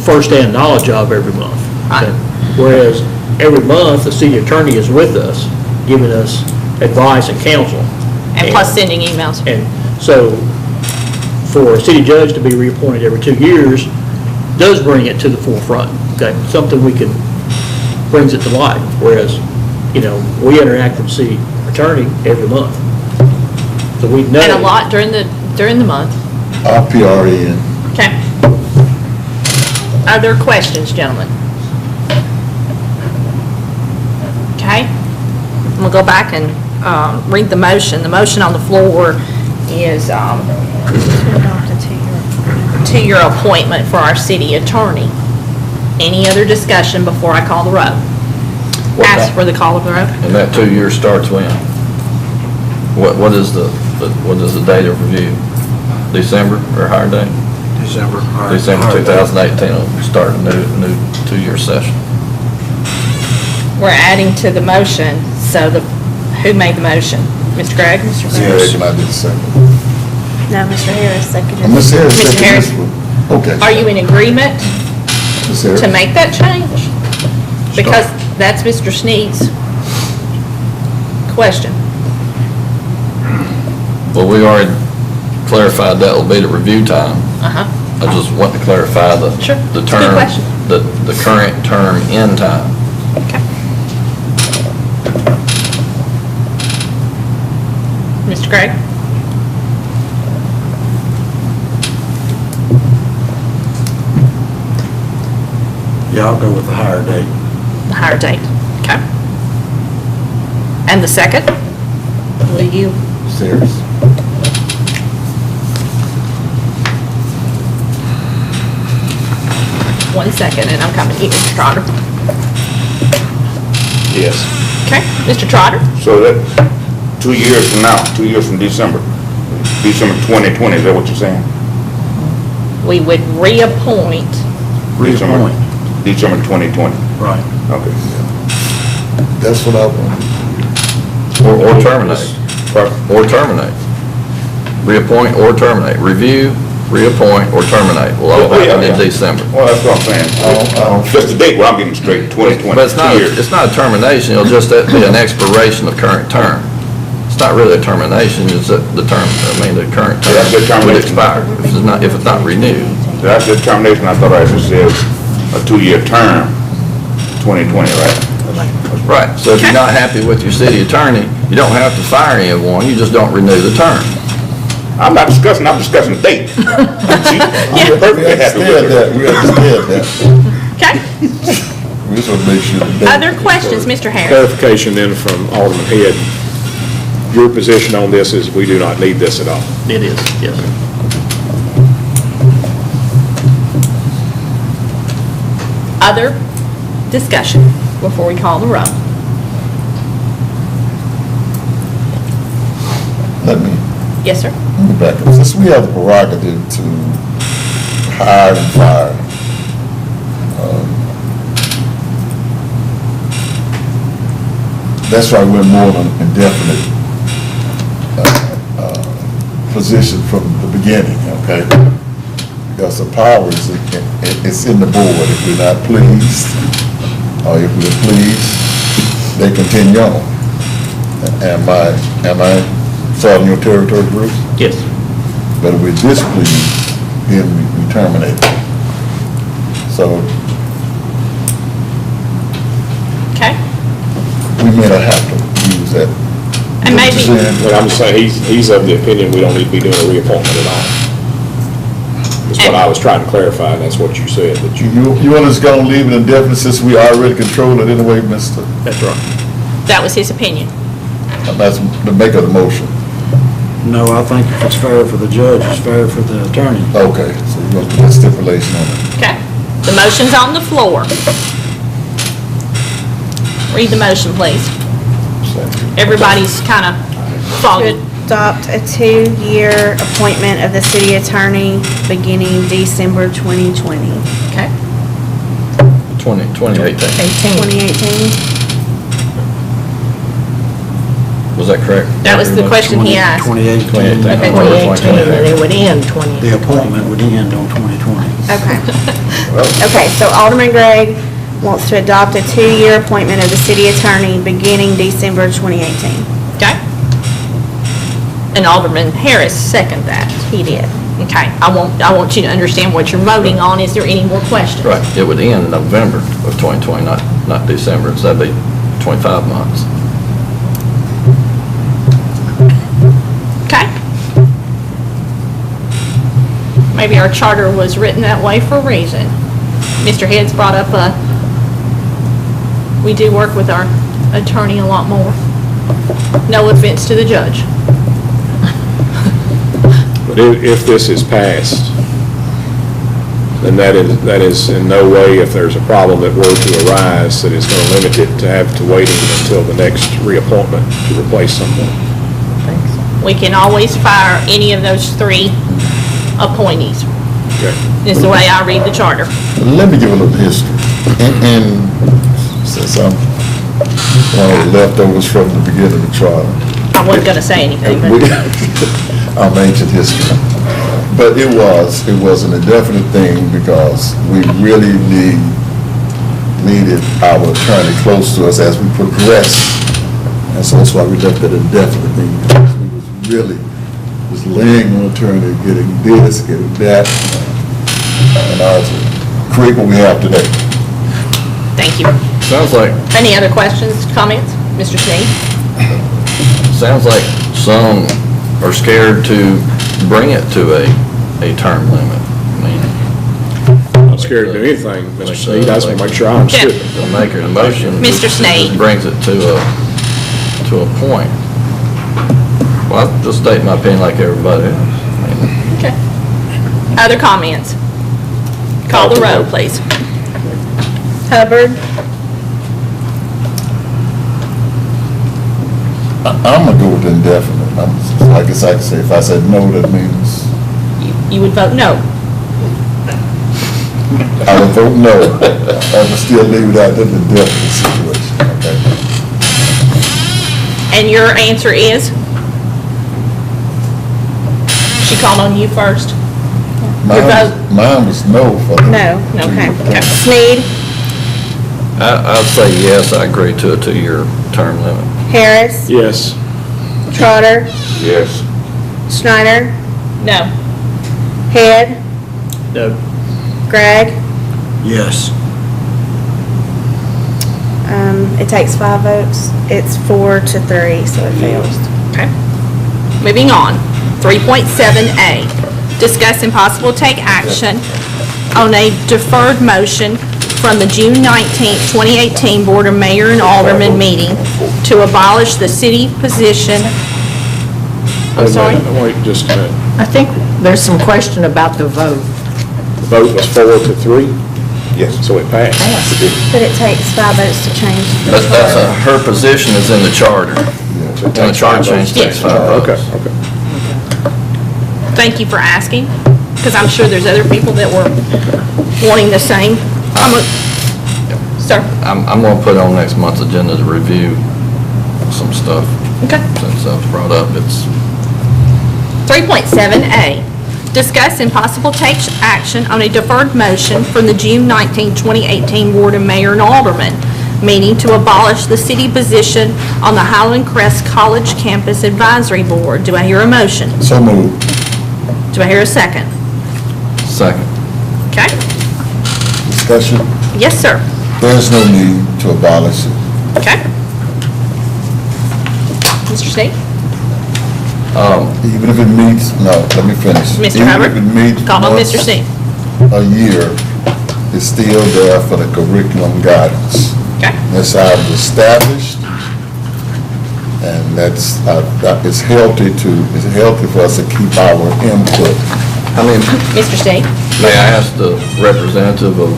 first-hand knowledge of every month. Okay? Whereas every month, the city attorney is with us, giving us advice and counsel. And plus sending emails. And so, for a city judge to be reappointed every 2 years does bring it to the forefront, okay? Something brings it to light, whereas, we interact with the city attorney every month. So we know. And a lot during the month. RPRN. Okay. Other questions, gentlemen? Okay. I'm gonna go back and read the motion. The motion on the floor is two-year appointment for our city attorney. Any other discussion before I call the roll? Ask for the call of the roll. And that 2 years starts when? What is the date of review? December or higher date? December. December 2018 will start a new 2-year session. We're adding to the motion, so who made the motion? Mr. Gregg? Mr. Yeah, Harris? can I do the second? No, Mr. Harris seconded. Ms. Harris Mr. seconded Harris. this one. Okay. Are you in agreement Ms. Harris? to make that change? Because that's Mr. Sneed's question. Well, we already clarified that will be the review time. Uh-huh. I just want to clarify Sure. the It's a good term, question. the current term end time. Okay. Mr. Gregg? Yeah, I'll go with the higher date. The higher date. Okay. And the second? Will you? Ms. Harris? 1 second, and I'm coming to you, Mr. Trotter. Yes. Okay, Mr. Trotter? So that, 2 years from now, 2 years from December 2020, is that what you're saying? We would reappoint. Reappoint. December 2020, Right. okay. That's what I want. Or terminate. Or terminate. Reappoint or terminate. Review, reappoint, or terminate. Will all happen in December. Well, that's what I'm saying. Just the date where I'm getting straight, 2020, But it's 2 not, years. it's not a termination, it'll just be an expiration of current term. It's not really a termination, it's the term, the current term Yeah, that's a would termination. expire if it's not renewed. That's the termination, I thought I just said a 2-year term, 2020, right? Right, so if you're not happy with your city attorney, you don't have to fire anyone, you just don't renew the term. I'm not discussing, I'm discussing the date. She's perfectly happy with it. We understand that. Okay. We just want to make sure. the date Other is questions, correct. Mr. Harris? Clarification then from Alderman Head. Your position on this is we do not need this at all. It is, yes. Other discussion before we call the roll? Let me Yes, sir. back up. Since we have the prerogative to hire and fire, that's why we're more than indefinite position from the beginning, okay? Because the power is, it's in the board. If we're not pleased, or if we're pleased, they continue on. Am I following your territory, Bruce? Yes. But if we're displeased, then we terminate. So Okay. we may not have to use that. And maybe- But I'm just saying, he's of the opinion we don't need to be doing a reappointment at all. That's what I was trying to clarify, and that's what you said, that you, You want us to go and leave it indefinite since we already control it anyway, Mr.? That's right. That was his opinion. That's the maker of the motion. No, I think if it's fair for the judge, it's fair for the attorney. Okay, so you're going to put that stipulation on it. Okay. The motion's on the floor. Read the motion, please. Everybody's kind of foggy. To adopt a 2-year appointment of the city attorney beginning December 2020. Okay. 2018. 2018? Was that correct? That was the question he asked. 2018. 2018. 2018, and it would end The appointment would end on 2020. Okay. Okay, so Alderman Gregg wants to adopt a 2-year appointment of the city attorney beginning December 2018. Okay. And Alderman Harris seconded that. He did. Okay. I want you to understand what you're voting on. Is there any more questions? Right, it would end in November of 2020, not December, so that'd be 25 months. Okay. Maybe our charter was written that way for a reason. Mr. Heads brought up we do work with our attorney a lot more. No offense to the judge. but if this is passed, then that is in no way, if there's a problem that were to arise, that is going to limit it to have to waiting until the next reappointment to replace someone. We can always fire any of those 3 appointees. Okay. Is the way I read the charter. Let me give a little history. And since I'm one of the leftovers from the beginning of the charter, I wasn't going to say anything, but I'm ancient history. But it was an indefinite thing because we really needed our attorney close to us as we progressed. And so that's why we left it indefinite thing, because we was really just laying on attorney, getting this, getting that, and ours to create what we have today. Thank you. Sounds like, Any other questions, comments? Mr. Sneed? sounds like some are scared to bring it to a term limit. I mean, I'm not scared to do anything, Mr. Sneed, I just want to make sure I understood. the maker of the motion. Mr. just Sneed. brings it to a point. Well, I'll just state my opinion like everybody else. I mean, Okay. Other comments? Call the roll, please. Hubbard, I'm gonna go with indefinite. I guess I can say, if I said no, that means You would vote no. I would vote no. I would still leave it out in the indefinite situation, okay? And your answer is? She called on you first. Your vote? Mine was no for the. no. Okay. Sneed, I'd say yes, I agree to a 2-year term limit. Harris, Yes. Trotter, Yes. Schneider, No. Head, No. Gregg. Yes. It takes 5 votes. It's 4-3, so it fails. Okay. Moving on. 3.7A, discuss and possible take action on a deferred motion from the June 19, 2018 Board of Mayor and Aldermen meeting to abolish the city position. I'm sorry? Wait just a minute. I think there's some question about the vote. The vote was 4-3? Yes. So it passed. But it takes 5 votes to change the That's charter. her position is in the charter. And the charter change takes 5 votes. Okay. Thank you for asking, because I'm sure there's other people that were wanting the same. Sir? I'm going to put on next month's agenda to review some stuff. Okay. Since that was brought up, it's 3.7A, discuss and possible take action on a deferred motion from the June 19, 2018 Board of Mayor and Aldermen meeting to abolish the city position on the Highland Crest College Campus Advisory Board. Do I hear a motion? So moved. Do I hear a second? second. Okay? Discussion? Yes, sir. There's no need to abolish it. Okay? Mr. Sneed? Even if it meets, no, let me finish. Mr. Hubbard? Even if it meets Call on once Mr. Sneed. a year, it's still there for the curriculum guidance. Okay? That's how it was established, and it's healthy for us to keep our input. I mean, Mr. Sneed? may I ask the representative of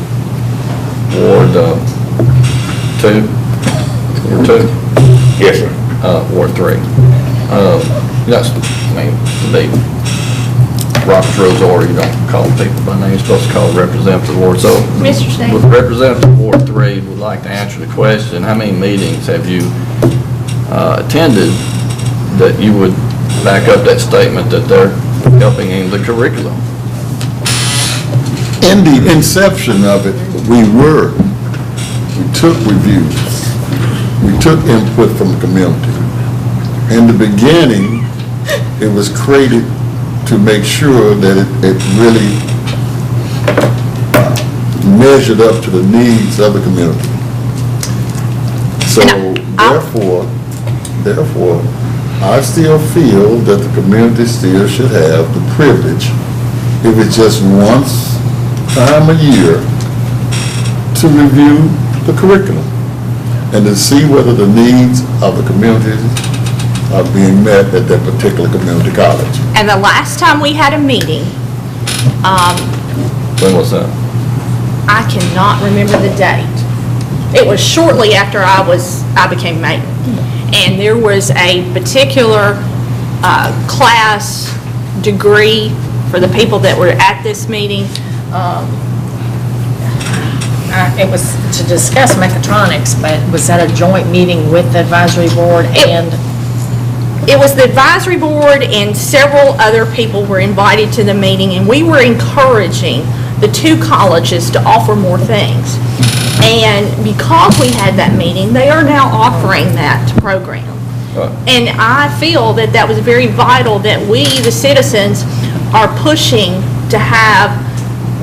Ward 2? Ward 2? Yes, sir. Ward 3. That's, I mean, to be Robert's Rules of Order, you don't call people by name, you're supposed to call representative of the ward. So, Mr. Sneed. with Representative Ward 3, would like to answer the question, how many meetings have you attended that you would back up that statement that they're helping in the curriculum? In the inception of it, we took reviews, we took input from the community. In the beginning, it was created to make sure that it really measured up to the needs of the community. So therefore, I still feel that the community still should have the privilege, if it's just once time a year, to review the curriculum and to see whether the needs of the community are being met at that particular community college. And the last time we had a meeting, When was that? I cannot remember the date. It was shortly after I became mayor. And there was a particular class degree for the people that were at this meeting. It was to discuss mechatronics, but was that a joint meeting with the advisory board and? It was the advisory board and several other people were invited to the meeting, and we were encouraging the two colleges to offer more things. And because we had that meeting, they are now offering that program. And I feel that that was very vital that we, the citizens, are pushing to have,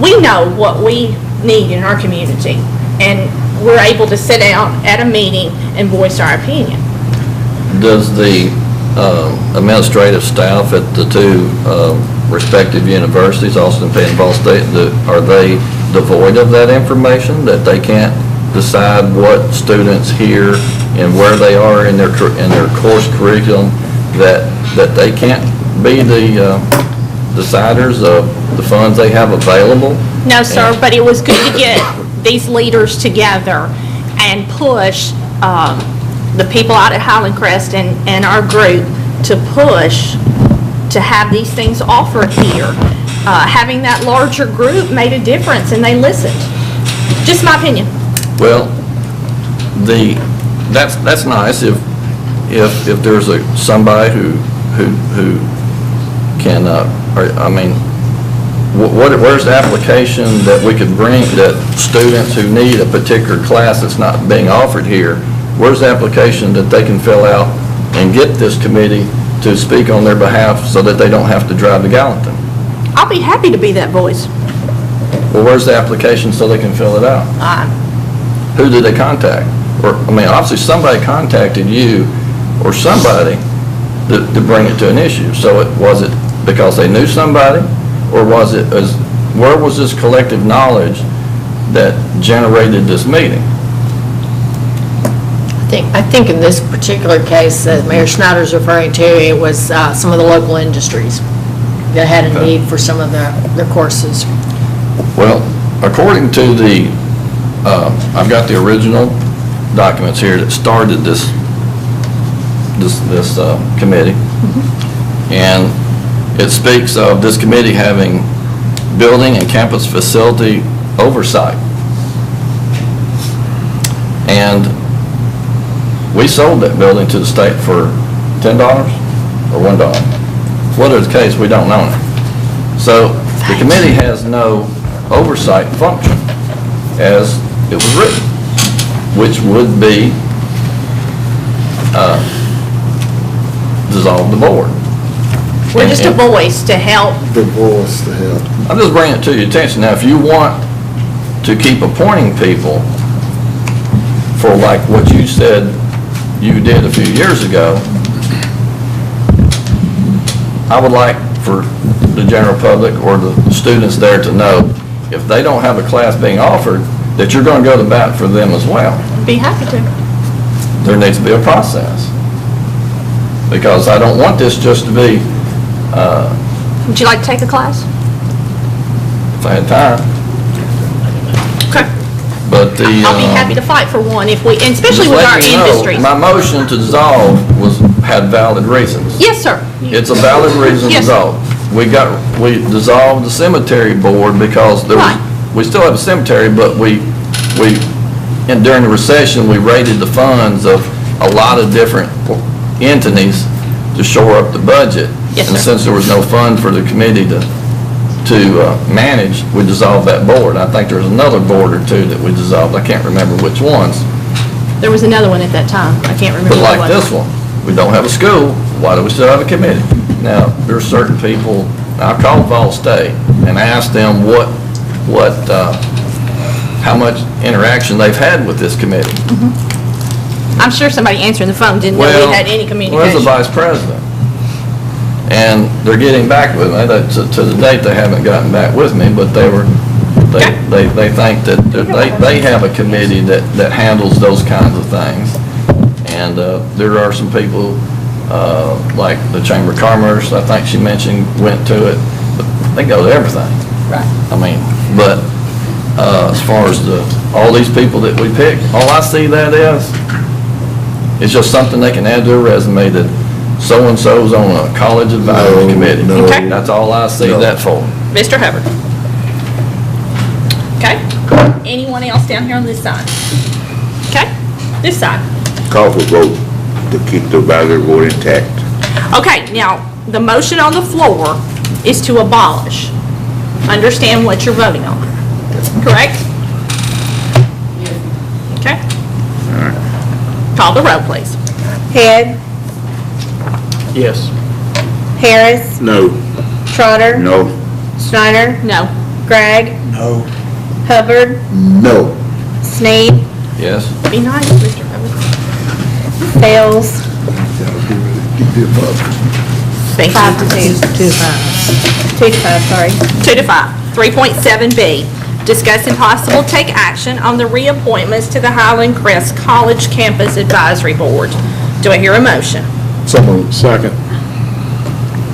we know what we need in our community, and we're able to sit down at a meeting and voice our opinion. Does the administrative staff at the two respective universities, Austin Peay and Ball State, are they devoid of that information, that they can't decide what students here and where they are in their course curriculum, that they can't be the deciders of the funds they have available? No, sir, but it was good to get these leaders together and push the people out at Highland Crest and our group to push to have these things offered here. Having that larger group made a difference, and they listened. Just my opinion. Well, that's nice if there's somebody who can, where's the application that we could bring, that students who need a particular class that's not being offered here, where's the application that they can fill out and get this committee to speak on their behalf so that they don't have to drive to Gallatin? I'll be happy to be that voice. Well, where's the application so they can fill it out? Who did they contact? Obviously somebody contacted you or somebody to bring it to an issue. So was it because they knew somebody, or was it where was this collective knowledge that generated this meeting? I think in this particular case that Mayor Schneider's referring to, it was some of the local industries that had a need for some of their courses. Well, according to the, I've got the original documents here that started this committee, and it speaks of this committee having building and campus facility oversight. And we sold that building to the state for $10 or $1. Whatever the case, we don't own it. So the committee has no oversight function as it was written, which would be dissolve the board. We're just a voice to help. The voice to help. I'm just bringing it to your attention. Now, if you want to keep appointing people for like what you said you did a few years ago, I would like for the general public or the students there to know, if they don't have a class being offered, that you're going to go to bat for them as well. Be happy to. There needs to be a process. Because I don't want this just to be, Would you like to take a class? if I had time, Okay. but the... I'll be happy to fight for one if we, and especially with our Just let you know, industries. my motion to dissolve had valid reasons. Yes, sir. It's a valid reason to Yes, sir. dissolve. We dissolved the cemetery board because there was, Right. we still have a cemetery, but and during the recession, we raided the funds of a lot of different entities to shore up the budget. Yes, And sir. since there was no fund for the committee to manage, we dissolved that board. I think there's another board or two that we dissolved. I can't remember which ones. There was another one at that time. I can't remember But what it like was. this one, we don't have a school, why do we still have a committee? Now, there's certain people, I called Ball State and asked them how much interaction they've had with this committee. I'm sure somebody answering the phone didn't know we had any Where's the communication. vice president? And they're getting back with me. To the date, they haven't gotten back with me, but they think that they have a committee that handles those kinds of things. And there are some people, like the Chamber of Commerce, I think she mentioned, went to it. But they go to everything. Right. But as far as all these people that we pick, all I see that is, it's just something they can add to a resume that so-and-so's on a college advisory committee. no. Okay. That's all I see No. that for. Mr. Hubbard. Okay. Anyone else down here on this side? Okay. This side. Call for vote to keep the advisory board intact. Okay, now, the motion on the floor is to abolish. Understand what you're voting on, correct? Okay. Call the roll, please. Head, Yes. Harris, No. Trotter, No. Schneider, No. Gregg, No. Hubbard, No. Sneed, Yes. Be nice, Mr. Hubbard. Fails. Thank you. 5 to 2. 2 to 5, sorry. 2 to 5. 3.7B, discuss and possible take action on the reappointments to the Highland Crest College Campus Advisory Board. Do I hear a motion? So moved. Second.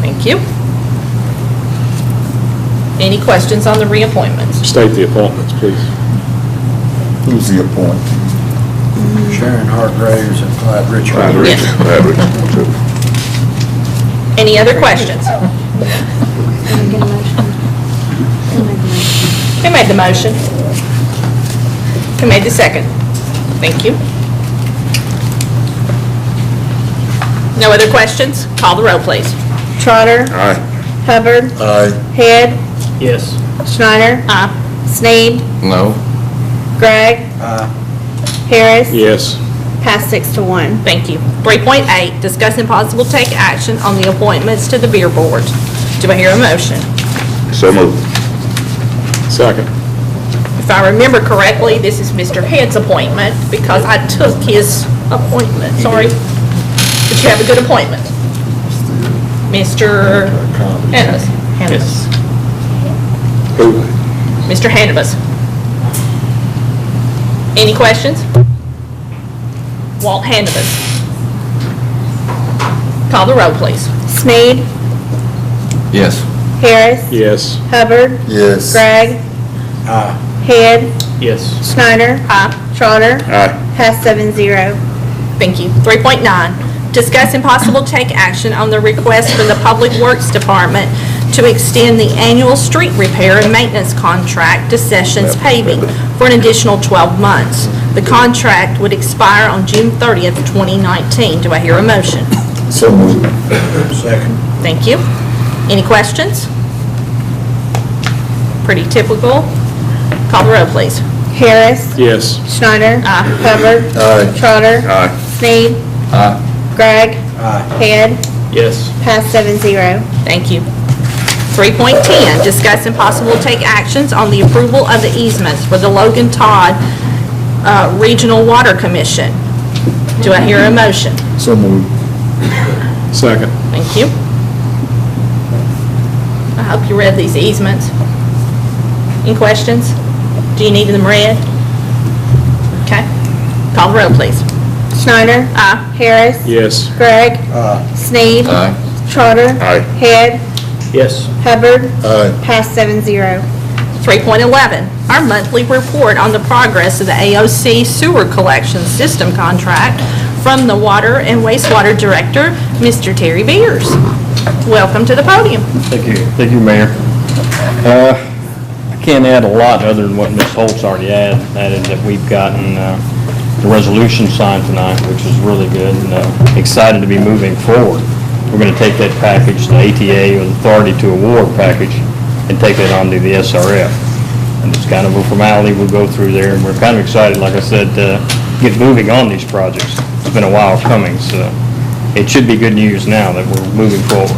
Thank you. Any questions on the reappointments? State the appointments, please. Who's the appointee? Sharon Hargraves and Clyde Richard. Yes. Any other questions? Who made the motion? Who made the second? Thank you. No other questions? Call the roll, please. Trotter, Aye. Hubbard, Aye. Head, Yes. Schneider, Aye. Sneed, No. Gregg, Harris. Yes. Passed 6 to 1. Thank you. 3.8, discuss and possible take action on the appointments to the beer board. Do I hear a motion? So moved. Second. If I remember correctly, this is Mr. Head's appointment because I took his appointment, sorry. But you have a good appointment. Mr. Hannibus. Yes. Who? Mr. Hannibus. Any questions? Walt Hannibus. Call the roll, please. Sneed, Yes. Harris, Yes. Hubbard, Yes. Gregg, Head, Yes. Schneider, Aye. Trotter. Aye. Passed 7-0. Thank you. 3.9, discuss and possible take action on the request from the Public Works Department to extend the annual street repair and maintenance contract to Sessions Paving for an additional 12 months. The contract would expire on June 30th, 2019. Do I hear a motion? So moved. Second. Thank you. Any questions? Pretty typical. Call the roll, please. Harris, Yes. Schneider, Aye. Hubbard, Aye. Trotter, Aye. Sneed, Aye. Gregg, Head. Yes. Passed 7-0. Thank you. 3.10, discuss and possible take actions on the approval of the easements for the Logan Todd Regional Water Commission. Do I hear a motion? So moved. Second. Thank you. I hope you read these easements. Any questions? Do you need them read? Okay. Call the roll, please. Schneider, Aye. Harris, Yes. Gregg, Sneed, Aye. Trotter, Aye. Head, Yes. Hubbard. Aye. Passed 7-0. 3.11, our monthly report on the progress of the AOC sewer collection system contract from the Water and Wastewater Director, Mr. Terry Beers. Welcome to the podium. Thank you, Mayor. I can't add a lot other than what Ms. Holtz already added, that we've gotten the resolution signed tonight, which is really good, and excited to be moving forward. We're going to take that package, the ATA, or the Authority to Award package, and take it on to the SRF. And it's kind of a formality we'll go through there, and we're kind of excited, like I said, to get moving on these projects. It's been a while coming, so it should be good news now that we're moving forward.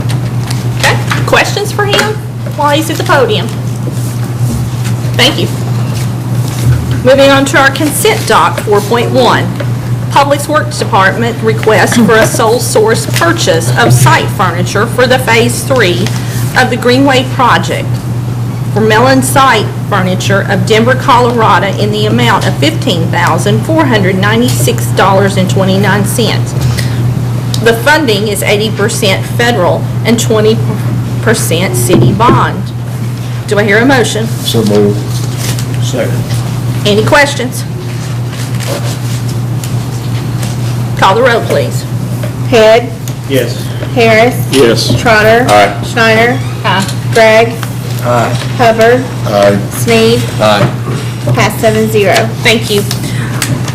Okay, questions for him while he's at the podium? Thank you. Moving on to our consent doc, 4.1. Public Works Department request for a sole source purchase of site furniture for the Phase 3 of the Greenway project for Mellon Site Furniture of Denver, Colorado in the amount of $15,496.29. The funding is 80% federal and 20% city bond. Do I hear a motion? So moved. Second. Any questions? Call the roll, please. Head, Yes. Harris, Yes. Trotter, Aye. Schneider, Aye. Gregg, Hubbard, Aye. Sneed. Aye. Passed 7-0. Thank you.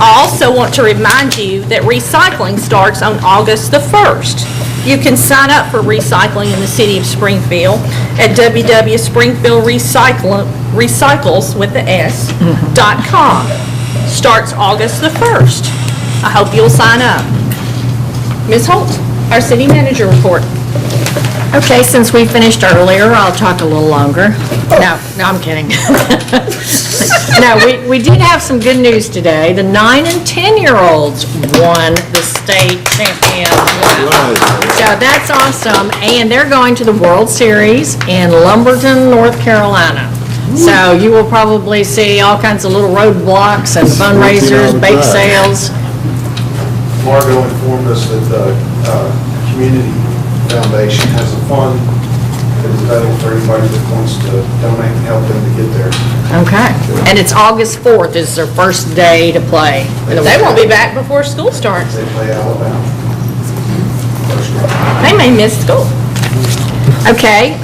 I also want to remind you that recycling starts on August the 1st. You can sign up for recycling in the city of Springfield at www.springfieldrecycles.com. Starts August the 1st. I hope you'll sign up. Ms. Holt, our city manager report. Okay, since we finished earlier, I'll talk a little longer. No, I'm kidding. No, we did have some good news today. The 9 and 10-year-olds won the state champion. So that's awesome, and they're going to the World Series in Lumberton, North Carolina. So you will probably see all kinds of little roadblocks and fundraisers, bake sales. Margot informed us that the Community Foundation has a fund that is available for anybody that wants to donate and help them to get there. Okay, and it's August 4th is their first day to play. They won't be back before school starts. They play Alabama. They may miss school. Okay,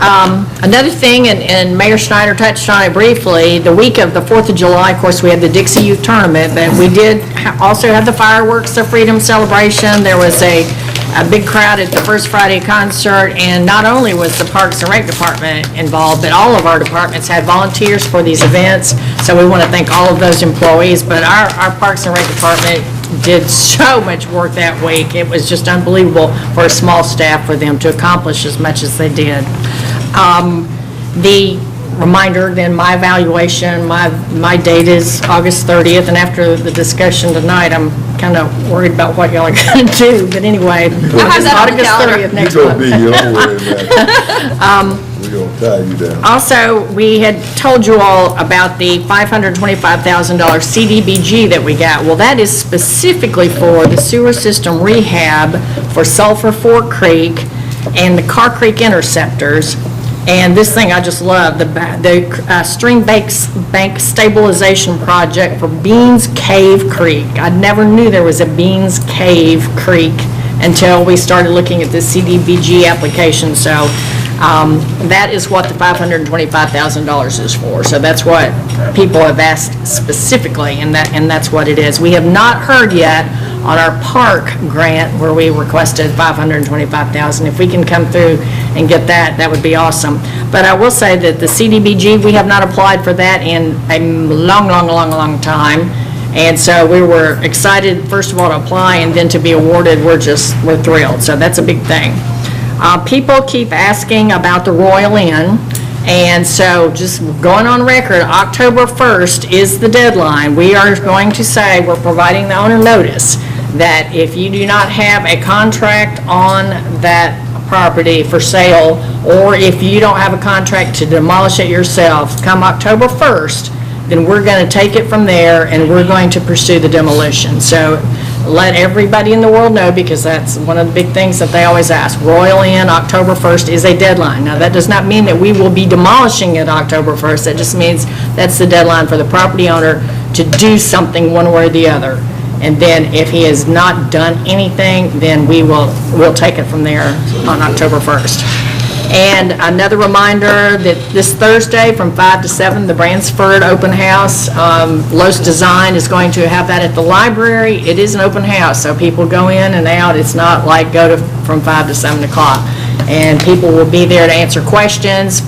another thing, and Mayor Schneider touched on it briefly, the week of the 4th of July, of course, we had the Dixie Youth Tournament, but we did also have the fireworks, the Freedom Celebration. There was a big crowd at the First Friday concert, and not only was the Parks and Rec Department involved, but all of our departments had volunteers for these events, so we want to thank all of those employees, but our Parks and Rec Department did so much work that week. It was just unbelievable for a small staff for them to accomplish as much as they did. The reminder, then, my evaluation, my date is August 30th, and after the discussion tonight, I'm kind of worried about what y'all are going to do, but anyway. I'll have that on the August calendar. 30th next You're month. gonna be here, don't worry about it. We're gonna tie you down. Also, we had told you all about the $525,000 CDBG that we got. Well, that is specifically for the sewer system rehab for Sulphur Fork Creek and the Car Creek interceptors. And this thing I just love, the stream bank stabilization project for Beans Cave Creek. I never knew there was a Beans Cave Creek until we started looking at the CDBG application. So that is what the $525,000 is for. So that's what people have asked specifically, and that's what it is. We have not heard yet on our park grant where we requested $525,000. If we can come through and get that, that would be awesome. But I will say that the CDBG, we have not applied for that in a long time. And so we were excited, first of all, to apply and then to be awarded. We're thrilled. So that's a big thing. People keep asking about the Royal Inn, and so just going on record, October 1st is the deadline. We are going to say, we're providing the owner notice that if you do not have a contract on that property for sale, or if you don't have a contract to demolish it yourself, come October 1st, then we're going to take it from there and we're going to pursue the demolition. So let everybody in the world know, because that's one of the big things that they always ask. Royal Inn, October 1st is a deadline. Now, that does not mean that we will be demolishing it October 1st. That just means that's the deadline for the property owner to do something one way or the other. And then if he has not done anything, then we'll take it from there on October 1st. And another reminder that this Thursday from 5 to 7, the Bransford Open House, Los Design is going to have that at the library. It is an open house, so people go in and out. It's not like from 5 to 7 o'clock. And people will be there to answer questions.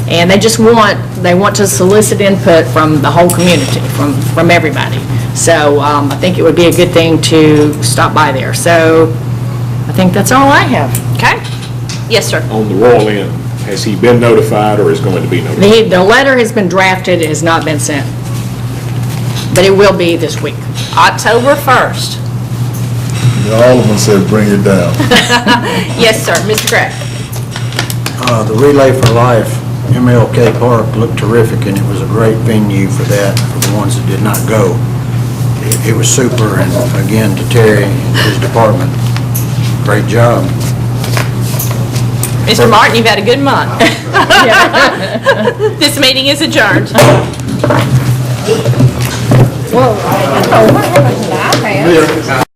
And they just want to solicit input from the whole community, from everybody. So I think it would be a good thing to stop by there. So I think that's all I have. Okay? Yes, sir. On the Royal Inn, has he been notified or is going to be notified? The letter has been drafted, it has not been sent. But it will be this week. October 1st. All of them said, bring it down. Yes, sir. Mr. Gregg. The Relay for Life, MLK Park, looked terrific, and it was a great venue for that, for the ones that did not go. It was super, and again, to Terry and his department, great job. Mr. Martin, you've had a good month. This meeting is adjourned. Whoa.